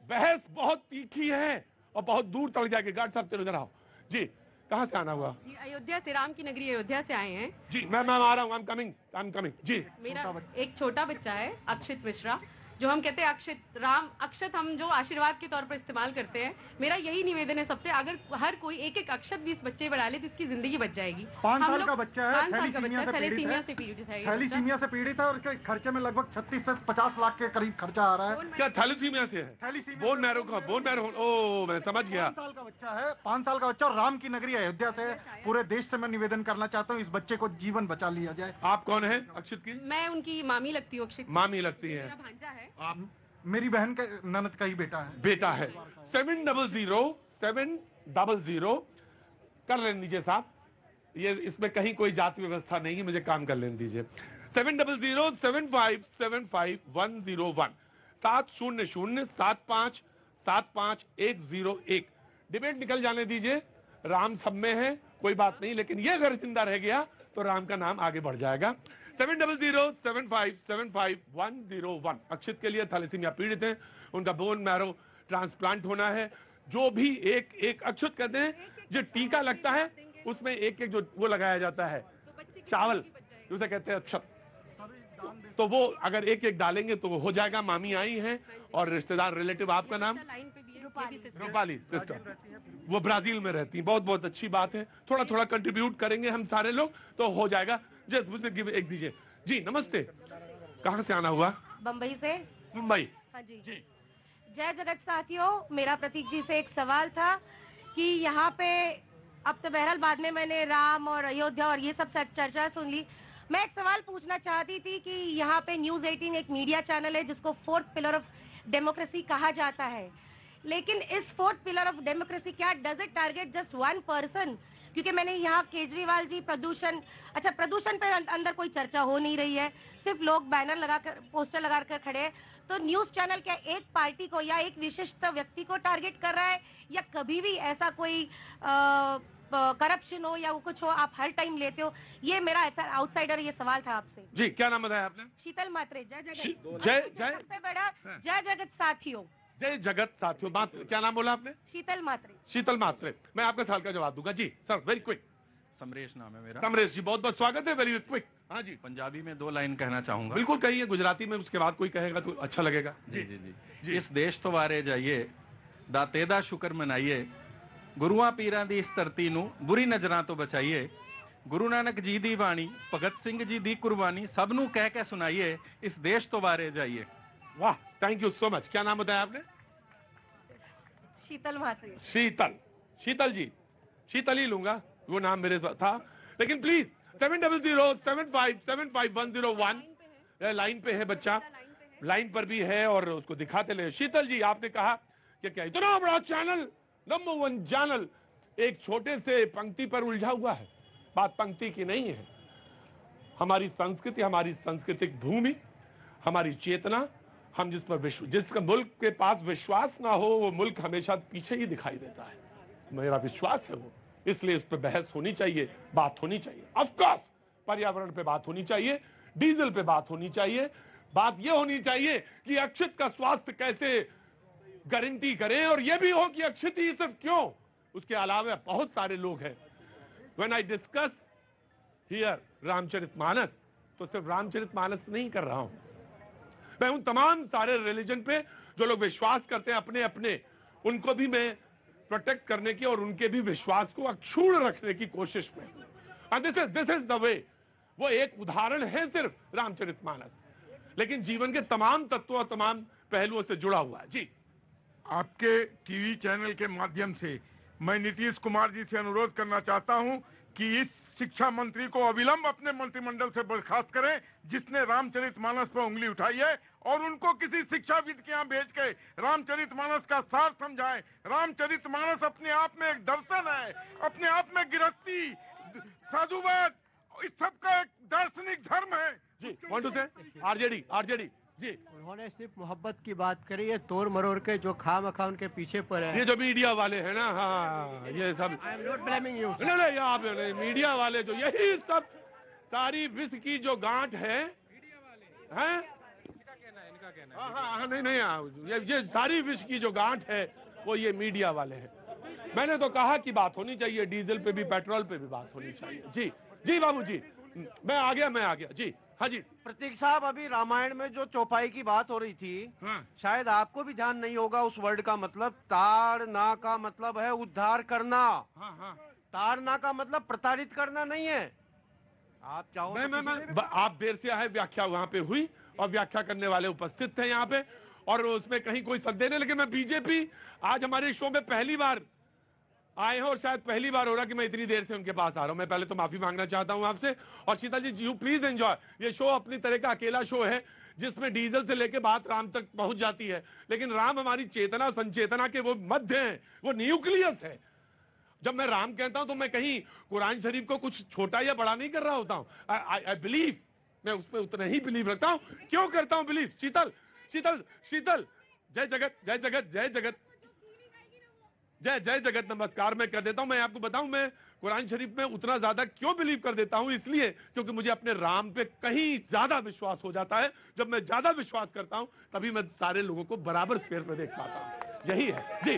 बहस बहुत तीखी है और बहुत दूर तक जाएगी। गार्ड साहब तेरे इधर आओ। जी, कहां से आना हुआ? अयोध्या से, राम की नगरी अयोध्या से आए हैं। जी, मैं आ रहा हूं। I am coming. जी। मेरा एक छोटा बच्चा है, अक्षित मिश्रा। जो हम कहते हैं अक्षत राम अक्षत हम जो आशीर्वाद के तौर पर इस्तेमाल करते हैं, मेरा यही निवेदन है सबसे, अगर हर कोई एक एक अक्षत भी इस बच्चे पर डाले तो इसकी जिंदगी बच जाएगी। 5 साल का बच्चा है, 5 साल का बच्चा थैलीसीमिया से पीड़ित है, थैलीसीमिया से पीड़ित है और इसके खर्चे में लगभग 36 से 50 लाख के करीब खर्चा आ रहा है। क्या थैलीसीमिया से है? बोन मैरो का, बोन मैरो, ओ मैं समझ गया। 5 साल का बच्चा है, 5 साल का बच्चा, और राम की नगरी अयोध्या से पूरे देश से मैं निवेदन करना चाहता हूँ इस बच्चे को जीवन बचा लिया जाए। आप कौन है अक्षित की? मैं उनकी मामी लगती हूँ। अक्षित मामी लगती है। मेरा भांजा है। आप? मेरी बहन का ननद का ही बेटा है। बेटा है। 700 कर लेने दीजिए साहब, ये इसमें कहीं कोई जाति व्यवस्था नहीं है, मुझे काम कर लेने दीजिए। 700-7575-101 700-75-101। डिबेट निकल जाने दीजिए, राम सब में है कोई बात नहीं, लेकिन ये अगर जिंदा रह गया तो राम का नाम आगे बढ़ जाएगा। 700-7575-101। अक्षित के लिए थैलेसीमिया पीड़ित हैं, उनका बोन मैरो ट्रांसप्लांट होना है। जो भी एक अक्षत कहते हैं जो टीका लगता है उसमें एक जो वो लगाया जाता है चावल, उसे कहते हैं अक्षत, तो वो अगर एक डालेंगे तो वो हो जाएगा। मामी आई हैं और रिश्तेदार रिलेटिव, आपका नाम? रूपाली सिस्टर, वो ब्राजील में रहती हैं। बहुत बहुत अच्छी बात है, थोड़ा थोड़ा कंट्रीब्यूट करेंगे हम सारे लोग तो हो जाएगा। जस्ट मुझे गिव एक दीजिए जी। नमस्ते, कहाँ से आना हुआ? बम्बई से। मुंबई। हाँ जी। जय जगत साथियों, मेरा प्रतीक जी से एक सवाल था कि यहाँ पे अब तो बहरहाल बाद में मैंने राम और अयोध्या और ये सब चर्चा सुन ली। मैं एक सवाल पूछना चाहती थी कि यहाँ पे न्यूज़ 18 एक मीडिया चैनल है जिसको 4th पिलर ऑफ डेमोक्रेसी कहा जाता है, लेकिन इस 4th पिलर ऑफ डेमोक्रेसी क्या does it target just 1 person? क्योंकि मैंने यहाँ केजरीवाल जी प्रदूषण पे अंदर कोई चर्चा हो नहीं रही है, सिर्फ लोग बैनर लगाकर पोस्टर लगाकर खड़े हैं। तो न्यूज चैनल क्या एक पार्टी को या एक विशिष्ट व्यक्ति को टारगेट कर रहा है, या कभी भी ऐसा कोई करप्शन हो या वो कुछ हो आप हर टाइम लेते हो? ये मेरा ऐसा आउटसाइडर ये सवाल था आपसे। जी, क्या नाम बताया आपने? शीतल मात्रे। जय जगत। सबसे बड़ा जय जगत साथियों। जय जगत साथियों। क्या नाम बोला आपने? शीतल मात्रे। शीतल मात्रे। मैं आपका सवाल का जवाब दूंगा जी सर, वेरी क्विक। समरेश नाम है मेरा। समरेश जी, बहुत बहुत स्वागत है, वेरी क्विक। हाँ जी। पंजाबी में 2 लाइन कहना चाहूंगा। बिल्कुल कहिए, गुजराती में उसके बाद कोई कहेगा तो अच्छा लगेगा। जी जी जी। इस देश तो वारे जाइए, दाते दा शुक्र मनाइए, गुरुआं पीरां दी इस धरती नूं बुरी नजरां तो बचाइए, गुरु नानक जी दी बाणी, भगत सिंह जी दी कुर्बानी, सब नूं कह के सुनाइए, इस देश तो वारे जाइए। वाह, थैंक यू सो मच। क्या नाम बताया आपने? शीतल मात्रे। शीतल जी, शीतल ही लूंगा, वो नाम मेरे था, लेकिन प्लीज 700-7575-101 लाइन पे है बच्चा, लाइन पर भी है और उसको दिखाते ले। शीतल जी, आपने कहा कि क्या इतना बड़ा चैनल, नंबर 1 चैनल एक छोटे से पंक्ति पर उलझा हुआ है? बात पंक्ति की नहीं है। हमारी संस्कृति, हमारी सांस्कृतिक भूमि, हमारी चेतना, हम जिसका मुल्क के पास विश्वास ना हो वो मुल्क हमेशा पीछे ही दिखाई देता है। मेरा विश्वास है वो, इसलिए इस पर बहस होनी चाहिए, बात होनी चाहिए। ऑफकोर्स पर्यावरण पे बात होनी चाहिए, डीजल पे बात होनी चाहिए, बात ये होनी चाहिए कि अक्षित का स्वास्थ्य कैसे गारंटी करें, और ये भी हो कि अक्षित ही सिर्फ क्यों, उसके अलावा बहुत सारे लोग हैं। When I discuss here Ramcharitmanas, तो सिर्फ रामचरितमानस नहीं कर रहा हूं, मैं उन तमाम सारे रिलीजन पे जो लोग विश्वास करते हैं अपने अपने, उनको भी मैं प्रोटेक्ट करने की और उनके भी विश्वास को अक्षुण्ण रखने की कोशिश में। And this is the way. वो एक उदाहरण है सिर्फ रामचरितमानस, लेकिन जीवन के तमाम तत्वों, तमाम पहलुओं से जुड़ा हुआ है। जी, आपके टीवी चैनल के माध्यम से मैं नीतीश कुमार जी से अनुरोध करना चाहता हूं कि इस शिक्षा मंत्री को अविलंब अपने मंत्रिमंडल से बर्खास्त करें जिसने रामचरितमानस पर उंगली उठाई है, और उनको किसी शिक्षाविद के यहाँ भेज के रामचरितमानस का सार समझाएं। रामचरितमानस अपने आप में एक दर्शन है, अपने आप में गृहस्थी, साधुवाद, इस सब का एक दार्शनिक धर्म है। जी, वांट टू से आरजेडी जी, उन्होंने सिर्फ मोहब्बत की बात करी है, तोड़ मरोड़ के जो खामखा उनके पीछे पर है। ये जो मीडिया वाले हैं ना, हाँ ये सब, I am not blaming you. नहीं, आप मीडिया वाले जो यही सब सारी विष की जो गांठ है, हैं? हाँ, नहीं, ये सारी विष की जो गांठ है वो ये मीडिया वाले हैं। मैंने तो कहा कि बात होनी चाहिए, डीजल पे भी पेट्रोल पे भी बात होनी चाहिए। जी बाबू जी, मैं आ गया जी। हाँ जी प्रतीक साहब, अभी रामायण में जो चौपाई की बात हो रही थी, शायद आपको भी ध्यान नहीं होगा उस वर्ड का मतलब। ताड़ना का मतलब है उद्धार करना। ताड़ना का मतलब प्रताड़ित करना नहीं है। आप चाहो आप देर से आए, व्याख्या वहां पे हुई और व्याख्या करने वाले उपस्थित थे यहाँ पे, और उसमें कहीं कोई संदेह नहीं। लेकिन मैं बीजेपी आज हमारे शो में पहली बार आए हैं और शायद पहली बार हो रहा कि मैं इतनी देर से उनके पास आ रहा हूं। मैं पहले तो माफी मांगना चाहता हूं आपसे। और शीतल जी, यू प्लीज एंजॉय। ये शो अपनी तरह का अकेला शो है जिसमें डीजल से लेके बात राम तक पहुंच जाती है, लेकिन राम हमारी चेतना संचेतना के वो मध्य है, वो न्यूक्लियस है। जब मैं राम कहता हूं तो मैं कहीं कुरान शरीफ को कुछ छोटा या बड़ा नहीं कर रहा होता हूं। आई बिलीव, मैं उसमें उतना ही बिलीव रखता हूं। क्यों करता हूं बिलीव? शीतल शीतल शीतल, जय जगत जय जगत जय जगत जय जय जगत नमस्कार मैं कर देता हूं। मैं आपको बताऊं, मैं कुरान शरीफ में उतना ज्यादा क्यों बिलीव कर देता हूं? इसलिए क्योंकि मुझे अपने राम पे कहीं ज्यादा विश्वास हो जाता है। जब मैं ज्यादा विश्वास करता हूं तभी मैं सारे लोगों को बराबर स्पेयर पे देख पाता हूं। यही है जी।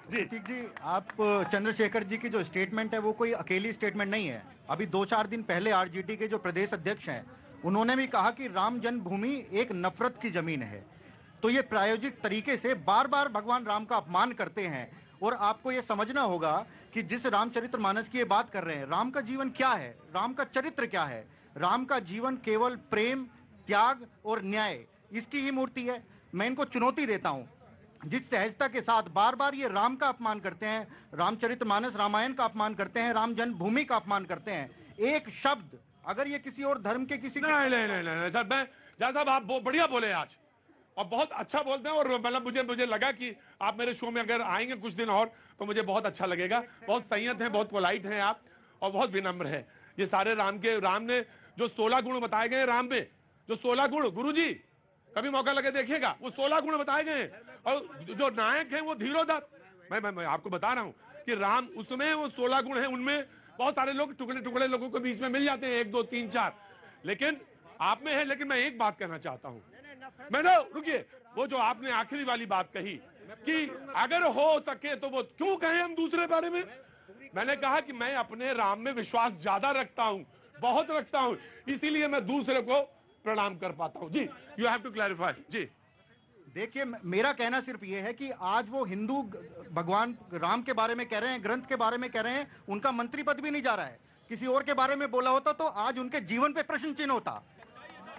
प्रतीक जी, आप चंद्रशेखर जी की जो स्टेटमेंट है वो कोई अकेली स्टेटमेंट नहीं है। अभी 2-4 दिन पहले आरजेडी के जो प्रदेश अध्यक्ष हैं उन्होंने भी कहा कि राम जन्मभूमि एक नफरत की जमीन है। तो ये प्रायोजिक तरीके से बार बार भगवान राम का अपमान करते हैं। और आपको ये समझना होगा कि जिस रामचरितमानस की ये बात कर रहे हैं, राम का जीवन क्या है, राम का चरित्र क्या है? राम का जीवन केवल प्रेम, त्याग और न्याय, इसकी ही मूर्ति है। मैं इनको चुनौती देता हूं, जिस सहजता के साथ बार बार ये राम का अपमान करते हैं, रामचरितमानस रामायण का अपमान करते हैं, राम जन्मभूमि का अपमान करते हैं, एक शब्द अगर ये किसी और धर्म के किसी नहीं सर, मैं साहब आप बढ़िया बोले आज और बहुत अच्छा बोलते हैं। और मतलब मुझे लगा कि आप मेरे शो में अगर आएंगे कुछ दिन और तो मुझे बहुत अच्छा लगेगा। बहुत संयत हैं, बहुत पोलाइट हैं आप, और बहुत विनम्र हैं। ये सारे राम ने जो 16 गुण बताए गए राम में, जो 16 गुण, गुरुजी कभी मौका लगे देखिएगा, वो 16 गुण बताए गए हैं। और जो नायक हैं वो धीरोदत्त। मैं आपको बता रहा हूं कि राम उसमें वो 16 गुण हैं, उनमें बहुत सारे लोग टुकड़े टुकड़े लोगों के बीच में मिल जाते हैं, 1 2 3 4, लेकिन आप में है। लेकिन मैं एक बात कहना चाहता हूं, मैंने रुकिए, वो जो आपने आखिरी वाली बात कही कि अगर हो सके तो वो क्यों कहें हम दूसरे बारे में। मैंने कहा कि मैं अपने राम में विश्वास ज्यादा रखता हूं, बहुत रखता हूं, इसीलिए मैं दूसरे को प्रणाम कर पाता हूं। जी, यू हैव टू क्लैरिफाई। जी देखिए, मेरा कहना सिर्फ ये है कि आज वो हिंदू भगवान राम के बारे में कह रहे हैं, ग्रंथ के बारे में कह रहे हैं, उनका मंत्री पद भी नहीं जा रहा है। किसी और के बारे में बोला होता तो आज उनके जीवन पे प्रश्न चिन्ह होता।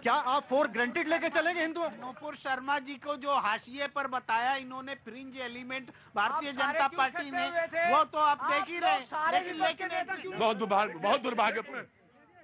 क्या आप फॉर ग्रांटेड लेके चलेंगे हिंदू? नूपुर शर्मा जी को जो हाशिए पर बताया इन्होंने, fringe element Bharatiya Janata party ने, वो तो आप देख ही रहे। लेकिन बहुत दुर्भाग्यपूर्ण।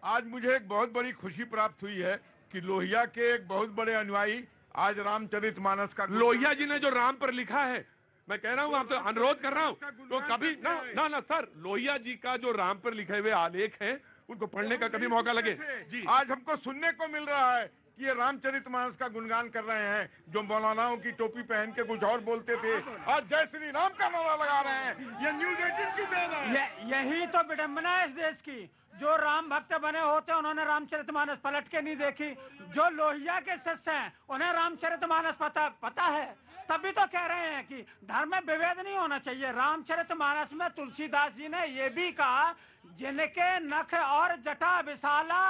आज मुझे एक बहुत बड़ी खुशी प्राप्त हुई है कि लोहिया के एक बहुत बड़े अनुयायी आज रामचरितमानस का, लोहिया जी ने जो राम पर लिखा है, मैं कह रहा हूं, आपसे अनुरोध कर रहा हूं, तो कभी ना सर, लोहिया जी का जो राम पर लिखे हुए आलेख हैं उनको पढ़ने का कभी मौका लगे। जी, आज हमको सुनने को मिल रहा है कि ये रामचरितमानस का गुणगान कर रहे हैं। जो मौलानाओं की टोपी पहन के कुछ और बोलते थे, आज जय श्री राम का नारा लगा रहे हैं। ये न्यूज़ 18 की देन है। यही तो विडंबना है इस देश की। जो राम भक्त बने होते हैं उन्होंने रामचरितमानस पलट के नहीं देखी। जो लोहिया के शिष्य हैं उन्हें रामचरितमानस पता है, तभी तो कह रहे हैं कि धर्म में विभेद नहीं होना चाहिए। रामचरितमानस में तुलसीदास जी ने ये भी कहा, जिनके नख और जटा विशाला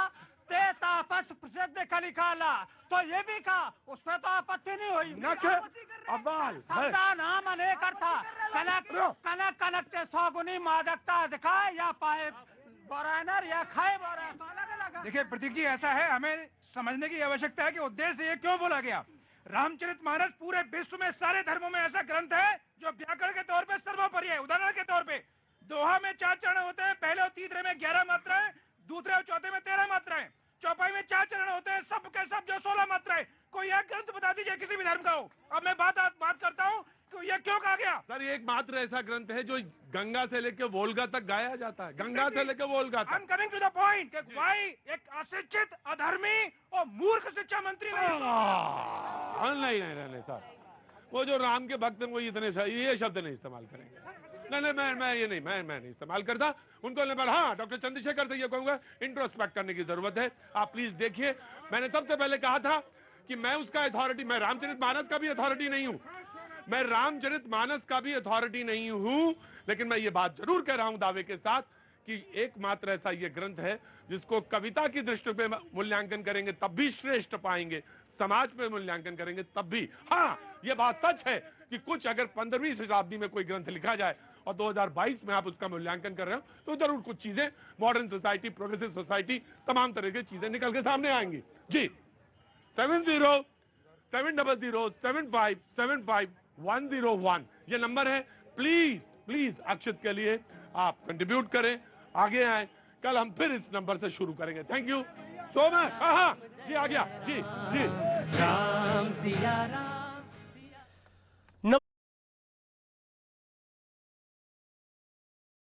ते तापस प्रसिद्ध कलिकाला, तो ये भी कहा, उस पर तो आपत्ति नहीं हुई। नख अबाल नाम अनेक अर्था, कनक कनक ते सौगुनी मादकता दिखाए, या पाए बोराइनर या खाए बोराइनर, तो अलग अलग। देखिए प्रतीक जी, ऐसा है, हमें समझने की आवश्यकता है कि उद्देश्य ये क्यों बोला गया। रामचरितमानस पूरे विश्व में सारे धर्मों में ऐसा ग्रंथ है जो व्याकरण के तौर पे सर्वोपरि है। उदाहरण के तौर पे दोहा में 4 चरण होते हैं, पहले और तीसरे में 11 मात्राएं, दूसरे और चौथे में 13 मात्राएं, चौपाई में 4 चरण होते हैं, सब के सब जो 16 मात्राएं। कोई एक ग्रंथ बता दीजिए किसी भी धर्म का हो। अब मैं बात करता हूँ कि ये क्यों कहा गया। सर, एक मात्र ऐसा ग्रंथ है जो गंगा से लेकर वोल्गा तक गाया जाता है, गंगा से लेकर वोल्गा तक। I'm coming to the point, भाई एक अशिक्षित, अधर्मी और मूर्ख शिक्षा मंत्री नहीं सर, वो जो राम के भक्त हैं वो इतने ये शब्द नहीं इस्तेमाल करेंगे। नहीं, मैं नहीं इस्तेमाल करता उनको। हाँ, डॉक्टर चंद्रशेखर से ये कहूंगा, इंट्रोस्पेक्ट करने की जरूरत है। आप प्लीज देखिए, मैंने सबसे पहले कहा था कि मैं उसका अथॉरिटी, मैं रामचरितमानस का भी अथॉरिटी नहीं हूं, मैं रामचरितमानस का भी अथॉरिटी नहीं हूं, लेकिन मैं ये बात जरूर कह रहा हूं दावे के साथ कि एकमात्र ऐसा ये ग्रंथ है जिसको कविता की दृष्टि पे मूल्यांकन करेंगे तब भी श्रेष्ठ पाएंगे, समाज पे मूल्यांकन करेंगे तब भी। हाँ, ये बात सच है कि कुछ अगर 15वीं शताब्दी में कोई ग्रंथ लिखा जाए और 2022 में आप उसका मूल्यांकन कर रहे हो तो जरूर कुछ चीजें मॉडर्न सोसाइटी, प्रोग्रेसिव सोसाइटी, तमाम तरह की चीजें निकल के सामने आएंगी। जी 707075755101 ये नंबर है। प्लीज अक्षत के लिए आप कंट्रीब्यूट करें, आगे आए। कल हम फिर इस नंबर से शुरू करेंगे। Thank you so much. हाँ जी, आ गया जी। राम सिया राम।